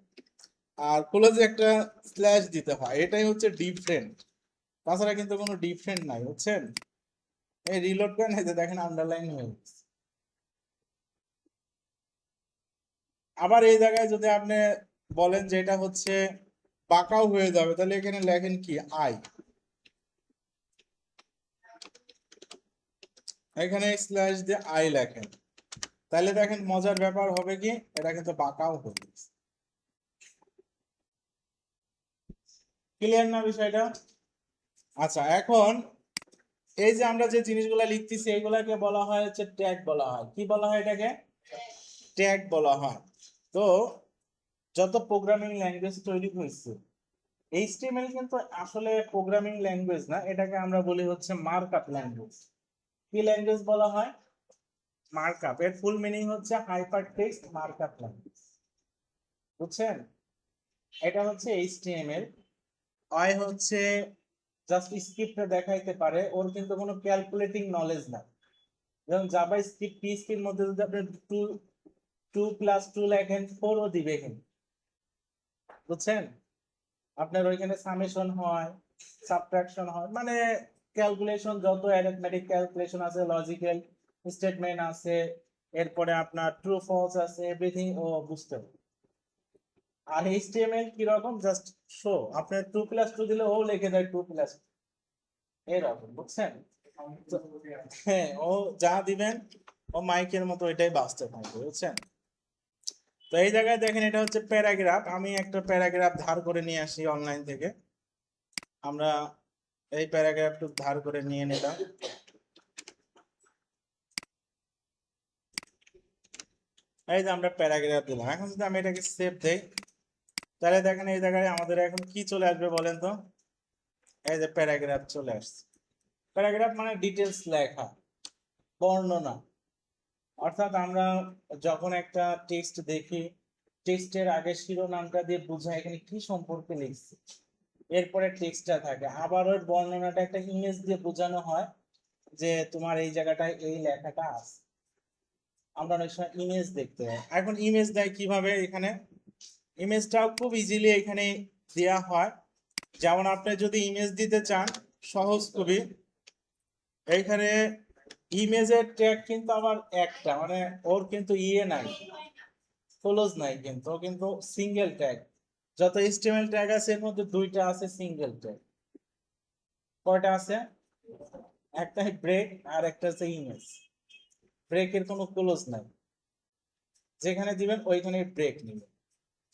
আর ক্লোজে একটা স্ল্যাশ দিতে হয়, এটাই হচ্ছে ডিফারেন্ট। তাছাড়া কিন্তু কোনো ডিফারেন্ট নাই, বুঝছেন। এই রিলোড করেন, এই যে দেখেন আন্ডারলাইন হয়ে গেছে। আবার এই জায়গায় যদি আপনি বলেন যে এটা হচ্ছে বাঁকাও হয়ে যাবে, তাহলে এখানে লেখেন কি আই, এখানে স্ল্যাশ দিয়ে আই লেখেন, তাহলে দেখেন মজার ব্যাপার হবে কি এটা কিন্তু বাঁকাও হবে। ক্লিয়ার না বিষয়টা? আচ্ছা, এখন এই যে আমরা যে জিনিসগুলো লিখতেছি এগুলাকে বলা হয় হচ্ছে ট্যাগ বলা হয়। কি বলা হয় এটাকে? ট্যাগ বলা হয়। তো যত প্রোগ্রামিং ল্যাঙ্গুয়েজ তৈরি হয়েছে, এইচটিএমএল কিন্তু আসলে প্রোগ্রামিং ল্যাঙ্গুয়েজ না, এটাকে আমরা বলি হচ্ছে মার্কআপ ল্যাঙ্গুয়েজ। কি ল্যাঙ্গুয়েজ বলা হয়? মার্কআপ। এর ফুল মিনিং হচ্ছে হাইপার টেক্সট মার্কআপ ল্যাঙ্গুয়েজ। বুঝছেন? এটা হচ্ছে এইচটিএমএল। আই হচ্ছে জাস্ট স্ক্রিপ্টে দেখাইতে পারে, ওর কিন্তু কোনো ক্যালকুলেটিং নলেজ না। যেমন জাভা স্ক্রিপ্ট পিএইচপির মধ্যে যদি আপনি 2+2 লেখেন 4ও দিবে এখানে। বুঝছেন? আপনার ওইখানে সামেশন হয়, সাবট্রাকশন হয়, মানে ক্যালকুলেশন যত অ্যারিথমেটিক ক্যালকুলেশন আছে, লজিক্যাল স্টেটমেন্ট আছে, এরপরে আপনার ট্রু ফলস আছে, এভরিথিং ও বুঝতে হবে। আর এইচটিএমএল কি রকম? জাস্ট শো, আপনার 2+2 দিলে ও লিখে দেয় 2+2 এরকম। বুঝছেন? হ্যাঁ, ও যা দিবেন ও মাইকের মতো এটাই বাজতে থাকবে। বুঝছেন? তো এই জায়গায় দেখেন এটা হচ্ছে প্যারাগ্রাফ। আমি একটা প্যারাগ্রাফ ধার করে নিয়ে আসি অনলাইন থেকে। আমরা এই প্যারাগ্রাফটু ধার করে নিয়ে নিলাম। এই যে আমরা প্যারাগ্রাফ দিলাম। এখন যদি আমি এটাকে সেভ দেই, তাহলে দেখেন এই জায়গায় আমাদের এখন কি চলে আসবে বলেন তো? এই যে প্যারাগ্রাফ চলে আসছে। প্যারাগ্রাফ মানে ডিটেলস লেখা, বর্ণনা। অর্থাৎ আমরা যখন একটা টেক্সট দেখি, টেক্সটের আগে শিরোনামটা দিয়ে বোঝায় এখানে কি সম্পর্কে লিখছে, এরপরে টেক্সটটা থাকে, আবার ওই বর্ণনাটা একটা ইমেজ দিয়ে বোঝানো হয় যে তোমার এই জায়গাটায় এই লেখাটা আছে। আমরা অনেক সময় ইমেজ দেখতে হয়। এখন ইমেজ দেয় কিভাবে? এখানে ইমেজটাও খুব ইজিলি এখানে দেওয়া হয়। যেমন আপনি যদি ইমেজ দিতে চান, সহজ খুবই, এইখানে ইমেজের ট্যাগ কিন্তু আবার একটা, মানে ওর কিন্তু ইয়ে নাই, ক্লোজ নাই, কিন্তু ও কিন্তু সিঙ্গেল ট্যাগ। যত এইচটিএমএল ট্যাগ আছে এর মধ্যে দুইটা আছে সিঙ্গেল ট্যাগ। কয়টা আছে? একটা ব্রেক আর একটা আছে ইমেজ। ব্রেকের কোনো ক্লোজ নাই, যেখানে দিবেন ওইখানে ব্রেক নেবেন।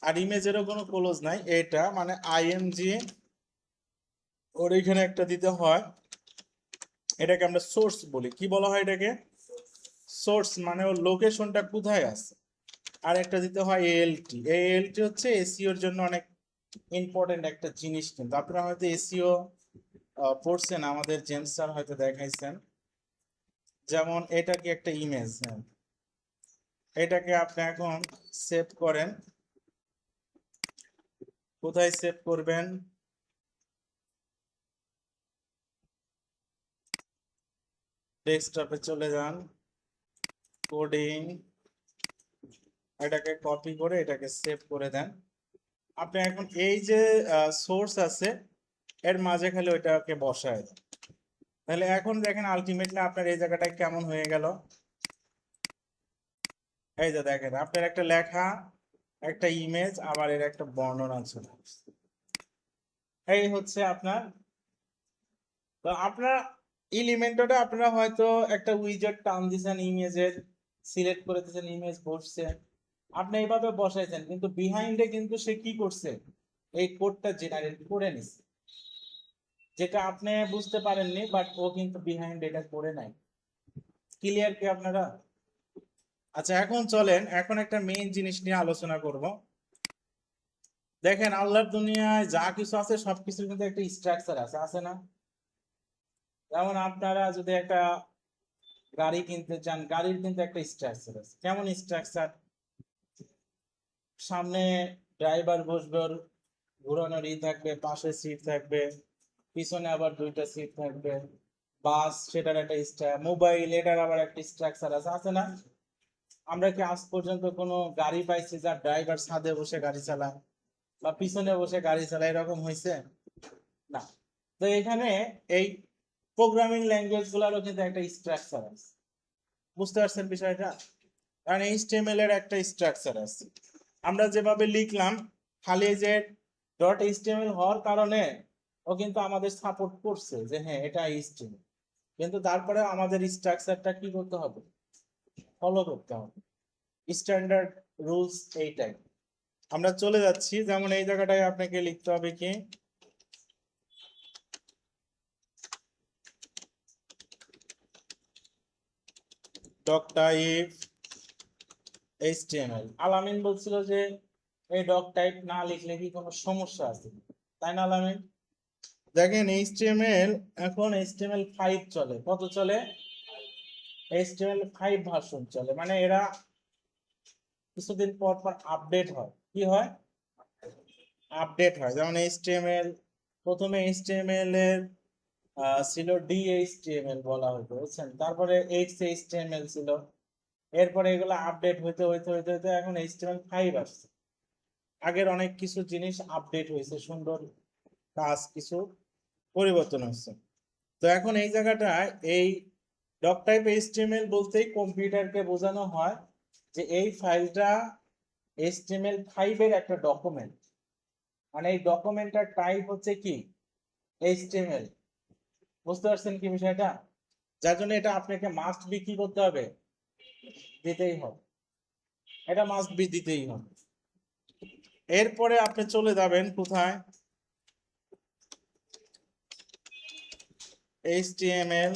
আর ইমেজেরও কোনো ক্লোজ নাই, এটা মানে আইএমজি ওর এখানে একটা দিতে হয়। এটাকে আমরা সোর্স বলি। কি বলা হয় এটাকে? সোর্স, মানে ওর লোকেশনটা কোথায় আছে। আর একটা দিতে হয় এএলটি। এএলটি হচ্ছে এসইওর জন্য অনেক ইম্পর্টেন্ট একটা জিনিস। কিন্তু আপনারা হয়তো এসইও পড়ছেন, আমাদের জেমস স্যার হয়তো দেখাইছেন। যেমন এটা কি একটা ইমেজ, হ্যাঁ, এটাকে আপনি এখন সেভ করেন। কোথায় সেভ করবেন? ডেস্কটপে চলে যান, কোডিং, এটাকে কপি করে এটাকে সেভ করে দেন। আপনি এখন এই যে সোর্স আছে এর মাঝে খালি ওইটাকে বসায় দেন। তাহলে এখন দেখেন আলটিমেটলি আপনার এই জায়গাটায় কেমন হয়ে গেল। এই যে দেখেন আপনার একটা লেখা, একটা ইমেজ, আবার এর একটা বর্ণনা ছিল। এই হচ্ছে আপনার। তো আপনার এলিমেন্টটা আপনারা হয়তো একটা উইজার্ড টান দিয়েছেন, ইমেজের সিলেক্ট করে দিয়েছেন, ইমেজ বসছে, আপনি এইভাবে বসাইছেন, কিন্তু বিহাইন্ডে কিন্তু সে কি করছে? এই কোডটা জেনারেট করে নিছে, যেটা আপনি বুঝতে পারেননি, বাট ও কিন্তু বিহাইন্ড এটা করে নাই। ক্লিয়ার কি আপনারা? আচ্ছা, এখন চলেন এখন একটা মেইন জিনিস নিয়ে আলোচনা করব। দেখেন আল্লাহর দুনিয়ায় যা কিছু আছে সবকিছুর কিন্তু একটা স্ট্রাকচার আছে, আছে না? যেমন আপনারা যদি একটা গাড়ি কিনতে চান, গাড়ির কিন্তু একটা স্ট্রাকচার আছে। কেমন স্ট্রাকচার? সামনে ড্রাইভার বসবে, ওর ঘুরানোর থাকবে, পাশে সিট থাকবে, পিছনে আবার দুইটা সিট থাকবে। বাস, সেটার একটা মোবাইল, এটার আবার একটা স্ট্রাকচার আছে, আছে না? আমরা কি আজ পর্যন্ত কোনো গাড়ি পাইছি যার ড্রাইভার ছাদে বসে গাড়ি চালায় বা পিছনে বসে গাড়ি চালায়? এরকম হয়েছে না। তো এখানে এই প্রোগ্রামিং ল্যাঙ্গুয়েজ গুলারও কিন্তু একটা স্ট্রাকচার আছে। বুঝতে পারছেন বিষয়টা? কারণ এইচটিএমএল এর একটা স্ট্রাকচার আছে। আমরা যেভাবে লিখলাম, খালি এই যে ডট এইচটিএমএল হওয়ার কারণে ও কিন্তু আমাদের সাপোর্ট করছে যে হ্যাঁ এটা এইচটিএমএল, কিন্তু তারপরে আমাদের স্ট্রাকচারটা কি করতে হবে, ফলো করতে হবে, স্ট্যান্ডার্ড রুলস এইটাই। আমরা চলে যাচ্ছি, যেমন এই জায়গাটায় আপনাকে লিখতে হবে কি ডক টাইপ এইচটিএমএল। আলামিন বলছিল যে এই ডক টাইপ না লিখলে কি কোনো সমস্যা আছে, তাই না আলামিন? দেখেন এইচটিএমএল এখন HTML5 চলে, কত চলে? HTML5 ভার্সন চলে, মানে এরা কিছুদিন পর পর আপডেট হয়। কি হয়? আপডেট হয়। যেমন HTML, প্রথমে HTML এর ছিল DHTML বলা হতো, বুঝছেন, তারপরে XHTML ছিল, এরপরে এগুলো আপডেট হইতে হইতে হইতে হইতে এখন HTML5 আসছে। আগের অনেক কিছু জিনিস আপডেট হয়েছে, সুন্দর কাজ কিছু পরিবর্তন হচ্ছে। তো এখন এই জায়গাটায় এই ডক টাইপ এইচটিএমএল বলতেই কম্পিউটারকে বোঝানো হয় যে এই ফাইলটা HTML5 এর একটা ডকুমেন্ট, মানে এই ডকুমেন্টটার টাইপ হচ্ছে কি HTML। বুঝতে পারছেন কি বিষয়টা? যার জন্য এটা আপনাকে মাস্ট বি কি করতে হবে, দিতেই হবে, এটা মাস্ট বি দিতেই হবে। এরপরে আপনি চলে যাবেন কোথায়, HTML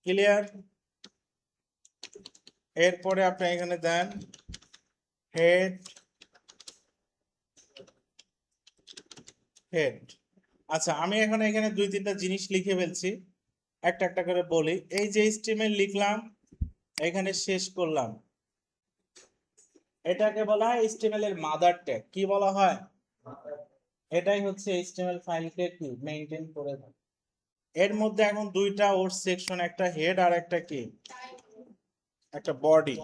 ক্লিয়ার। এরপরে আপনি এখানে দেন হেড হেড। আচ্ছা, আমি এখন এখানে দুই তিনটা জিনিস লিখে ফেলছি, একটা একটা করে বলি। এই যে HTML লিখলাম, এখানে শেষ করলাম, এটাকে বলা হয় HTML এর মাদার ট্যাগ। কি বলা হয়? এটাই হচ্ছে HTML ফাইলকে কি মেইনটেইন করে দেয়। এর মধ্যে এখন দুইটা ওর সেকশন, একটা হেড আর একটা কি, একটা বডি।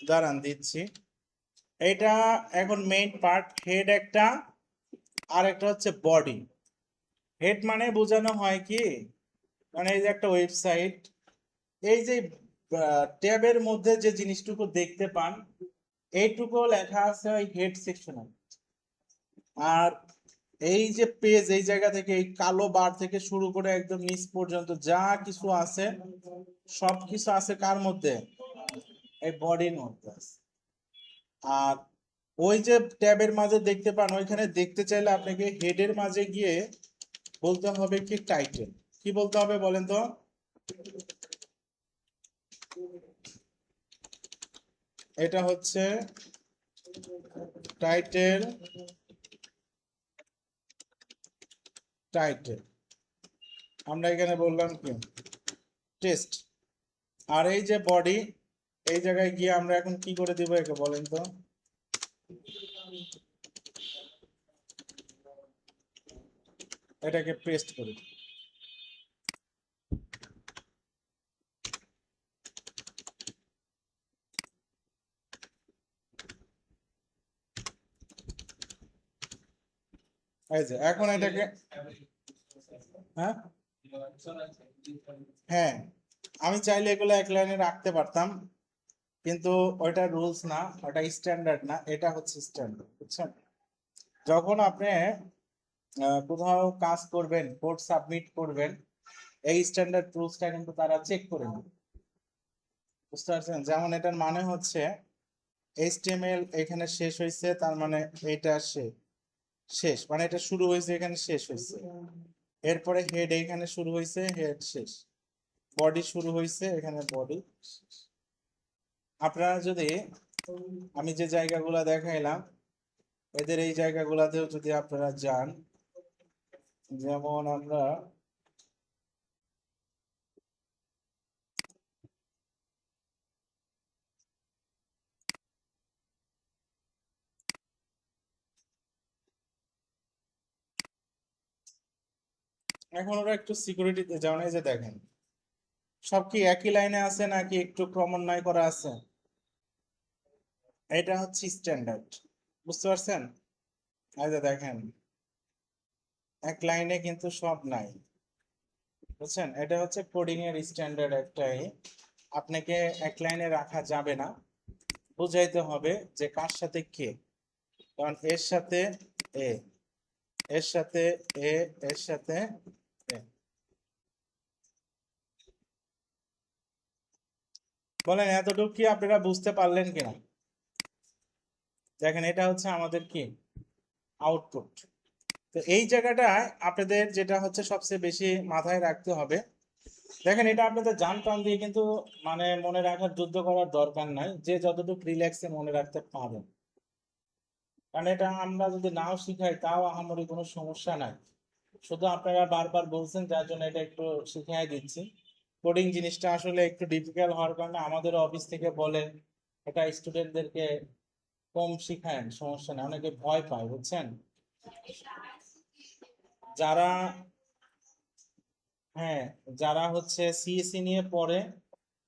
দাঁড়ান দিচ্ছি। এটা এখন মেইন পার্ট, হেড একটা, আর একটা হচ্ছে বডি। হেড মানে বোঝানো হয় কি, মানে এই যে একটা ওয়েবসাইট, এই যে ট্যাবের মধ্যে যে জিনিসটুকু দেখতে পান, এইটুকু লেখা আছে ওই হেড সেকশনে। আর এই যে পেজ, এই জায়গা থেকে এই কালো বার থেকে শুরু করে একদম নিচ পর্যন্ত যা কিছু আছে, সব কিছু আছে কার মধ্যে, এই বডির মধ্যে আছে। আর ওই যে ট্যাবের মাঝে দেখতে পান, ওইখানে দেখতে চাইলে আপনাকে হেডের মাঝে গিয়ে বলতে হবে কি টাইটেল। কি বলতে হবে বলেন তো? এটা হচ্ছে টাইটেল, টাইটেল আমরা এখানে বললাম কি টেস্ট। আর এই যে বডি, এই জায়গায় গিয়ে আমরা এখন কি করে দিব একে বলেন তো? এটাকে পেস্ট করি। এই যে এখন এটাকে, হ্যাঁ হ্যাঁ, আমি চাইলে এগুলো এক লাইনে রাখতে পারতাম, কিন্তু ওইটা রুলস না, ওটা স্ট্যান্ডার্ড না, এটা হচ্ছে স্ট্যান্ডার্ড, বুঝছেন? যখন আপনি কোথাও কাজ করবেন, কোড সাবমিট করবেন, এই স্ট্যান্ডার্ড রুলসটা কিন্তু তারা চেক করে নেবে। বুঝতে পারছেন? যেমন এটার মানে হচ্ছে HTML এখানে শেষ হয়েছে, তার মানে এটা শেষ, মানে এটা শুরু হয়েছে এখানে শেষ হয়েছে। এরপরে হেড এখানে শুরু হয়েছে, হেড শেষ। বডি শুরু হয়েছে এখানে, বডি শেষ। আপনারা যদি, আমি যে জায়গাগুলো দেখাইলাম, এদের এই জায়গাগুলোতেও যদি আপনারা যান, যেমন আমরা এখন ওরা একটু সিকিউরিটিতে যাও, এই যে দেখেন সব কি একই লাইনে আছে নাকি একটু ক্রমান্বয় করা আছে? এটা হচ্ছে স্ট্যান্ডার্ড, বুঝতে পারছেন? এই যে দেখেন এক লাইনে কিন্তু সব নাই। বুঝছেন, এটা হচ্ছে কোডিং এর স্ট্যান্ডার্ড একটাই। আপনাকে এক লাইনে রাখা যাবে না, বুঝাইতে হবে যে কার সাথে কে। কারণ এর সাথে এ, এর সাথে এ, এর সাথে এ। বলেন এতটুকু কি আপনারা বুঝতে পারলেন কিনা? দেখেন এটা হচ্ছে আমাদের কি আউটপুট। তো এই জায়গাটায় আপনাদের যেটা হচ্ছে সবচেয়ে বেশি মাথায় রাখতে হবে, দেখেন এটা আপনাদের জান প্রাণ দিয়ে কিন্তু মানে মনে রাখার যুদ্ধ করার দরকার নাই, যে যতটুকু রিল্যাক্সে মনে রাখতে পারেন। কারণ এটা আমরা যদি নাও শিখাই তাও আহামরি কোনো সমস্যা নাই। শুধু আপনারা বারবার বলছেন যার জন্য এটা একটু শিখিয়ে দিচ্ছি। কোডিং জিনিসটা আসলে একটু ডিফিকাল্ট হওয়ার কারণে আমাদের অফিস থেকে বলে এটা স্টুডেন্টদেরকে কম শিখায়েন, সমস্যা নেই, অনেকে ভয় পায় বুঝছেন। যারা, হ্যাঁ, যারা হচ্ছে সিএসসি নিয়ে পড়ে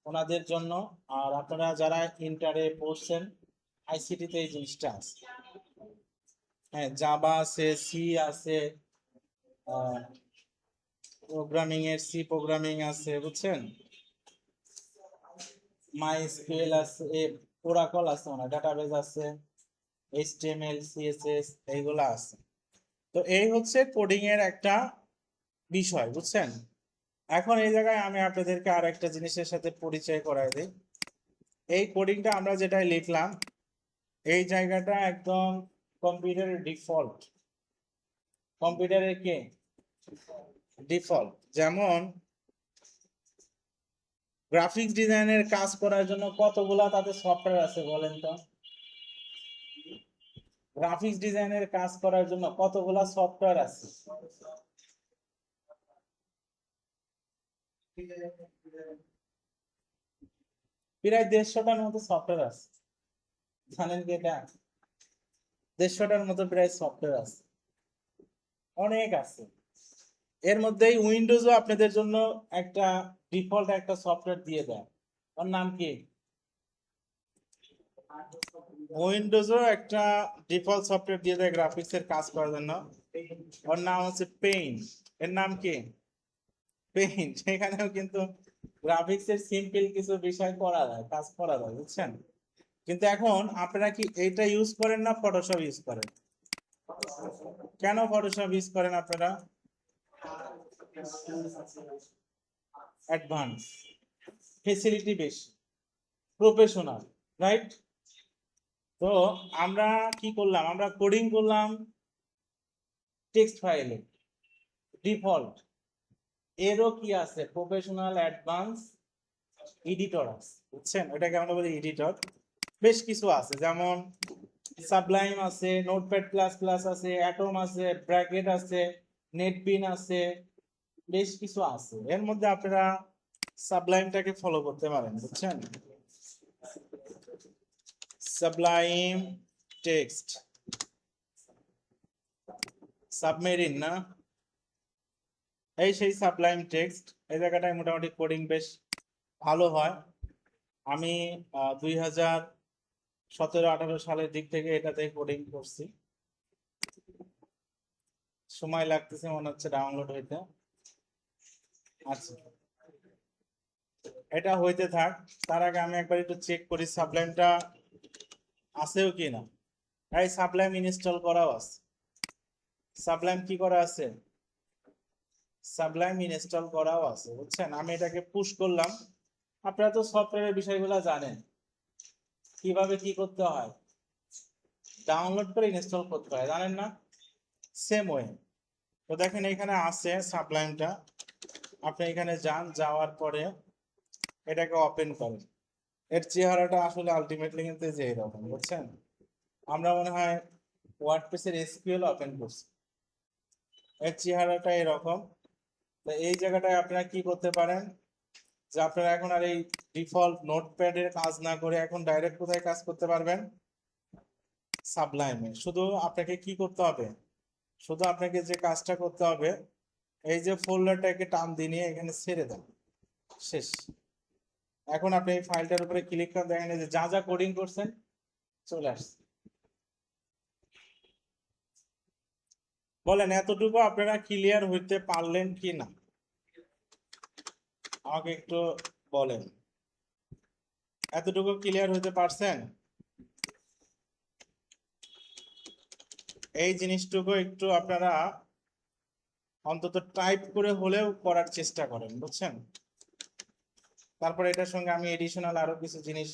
ওনাদের জন্য। আর আপনারা যারা ইন্টারে পড়ছেন আইসিটিতে এই জিনিসটা আছে। হ্যাঁ, জাভা আছে, সি আছে, প্রোগ্রামিং এর সি প্রোগ্রামিং আছে বুঝছেন, মাই স্কুয়েল আছে, ওরাকল আছে, না ডাটাবেজ আছে, এইচটিএমএল সিএসএস এইগুলা আছে। তো এই হচ্ছে কোডিং এর একটা বিষয় বুঝছেন। এখন এই জায়গায় আমি আপনাদেরকে আর একটা জিনিসের সাথে পরিচয় করাই দিই। এই কোডিংটা আমরা যেটা লিখলাম এই জায়গাটা একদম কম্পিউটারের ডিফল্ট, কম্পিউটারের কে ডিফল্ট। যেমন গ্রাফিক্স ডিজাইনের কাজ করার জন্য কতগুলা তাতে সফটওয়্যার আছে বলেন তো? গ্রাফিক্স ডিজাইনের কাজ করার জন্য কতগুলা সফটওয়্যার আছে? প্রায় 150টার মতো সফটওয়্যার আছে, জানেন কি এটা? 150টার মতো প্রায় সফটওয়্যার আছে, অনেক আছে। এর মধ্যেই উইন্ডোজও আপনাদের জন্য একটা ডিফল্ট একটা সফটওয়্যার দিয়ে দেয়, ওর নাম কি? উইন্ডোজও একটা ডিফল্ট সফটওয়্যার দিয়ে দেয় গ্রাফিক্স এর কাজ করার জন্য, ওর নাম হচ্ছে পেইন্ট। এর নাম কি? পেইন্ট। সেখানেও কিন্তু গ্রাফিক্স এর সিম্পল কিছু বিষয় করা যায়, কাজ করা যায় বুঝছেন। কিন্তু এখন আপনারা কি এইটা ইউজ করেন না ফটোশপ ইউজ করেন? কেন ফটোশপ ইউজ করেন আপনারা? অ্যাডভান্স, ফেসিলিটি বেশি, প্রফেশনাল, রাইট? তো আমরা কি করলাম, আমরা কোডিং করলাম টেক্সট ফাইলে ডিফল্ট। এরও কি আছে প্রফেশনাল অ্যাডভান্স এডিটর আছে বুঝছেন, ওটাকে আমরা বলি এডিটর। বেশ কিছু আছে, যেমন সাবলাইম আছে, নোটপ্যাড প্লাস প্লাস আছে, অ্যাটম আছে, ব্র্যাকেট আছে, নেটবিন আছে, বেশ কিছু আছে। এর মধ্যে আপনারা সাবলাইমটাকে ফলো করতে পারেন বুঝছেন। সাবলাইম টেক্সট, সাবমেরিন না, এই সেই সাবলাইম টেক্সট। এই জায়গাটায় মোটামুটি কোডিং বেশ ভালো হয়। আমি 2017-18 সালের দিক থেকে এটাতে কোডিং করছি। সময় লাগতেছে মনে হচ্ছে ডাউনলোড হইতে। আচ্ছা, এটা হইতে থাক, তার আগে আমি একবার একটু চেক করি সাবলাইমটা আছেও কি না। এই সাবলাইম ইনস্টল করাও আছে, সাবলাইম কি করা আছে, সাবলাইম ইনস্টল করাও আছে বুঝছেন। আমি এটাকে পুশ করলাম। আপনারা তো সফটওয়্যারের বিষয়গুলো জানেন, কিভাবে কি করতে হয়, ডাউনলোড করে ইনস্টল করতে হয়, জানেন না? Same way. তো দেখেন এখানে আছে সাবলাইমটা, আপনি এখানে যান, যাওয়ার পরে এটাকে ওপেন করেন। এর চেহারাটা আসলে আলটিমেটলি কিন্তু যে এরকম বুঝছেন। আমরা মনে হয় ওয়ার্ডপ্রেসের এসকিউএল ওপেন করছি, এর চেহারাটা এরকম। তো এই জায়গাটায় আপনারা কি করতে পারেন, যে আপনারা এখন আর এই ডিফল্ট নোটপ্যাডের কাজ না করে এখন ডাইরেক্ট কোথায় কাজ করতে পারবেন, সাবলাইমে। শুধু আপনাকে কি করতে হবে, শুধু আপনাকে যে কাজটা করতে হবে এই যে ফোল্ডারটাকে টান দিয়ে নিয়ে এখানে ছেড়ে দেন, শেষ। এখন আপনি এই ফাইলটার উপরে ক্লিক করে দেখেন যে যা যা কোডিং করছেন চলে আসছে। বলেন এতটুকু আপনারা ক্লিয়ার হইতে পারলেন কি না? আমাকে একটু বলেন, এতটুকু ক্লিয়ার হতে পারছেন? এই জিনিসটুকু একটু আপনারা অন্তত টাইপ করে হলেও করার চেষ্টা করেন, বুঝছেন? তারপরে এটার সঙ্গে আমি এডিশনাল আরো কিছু জিনিস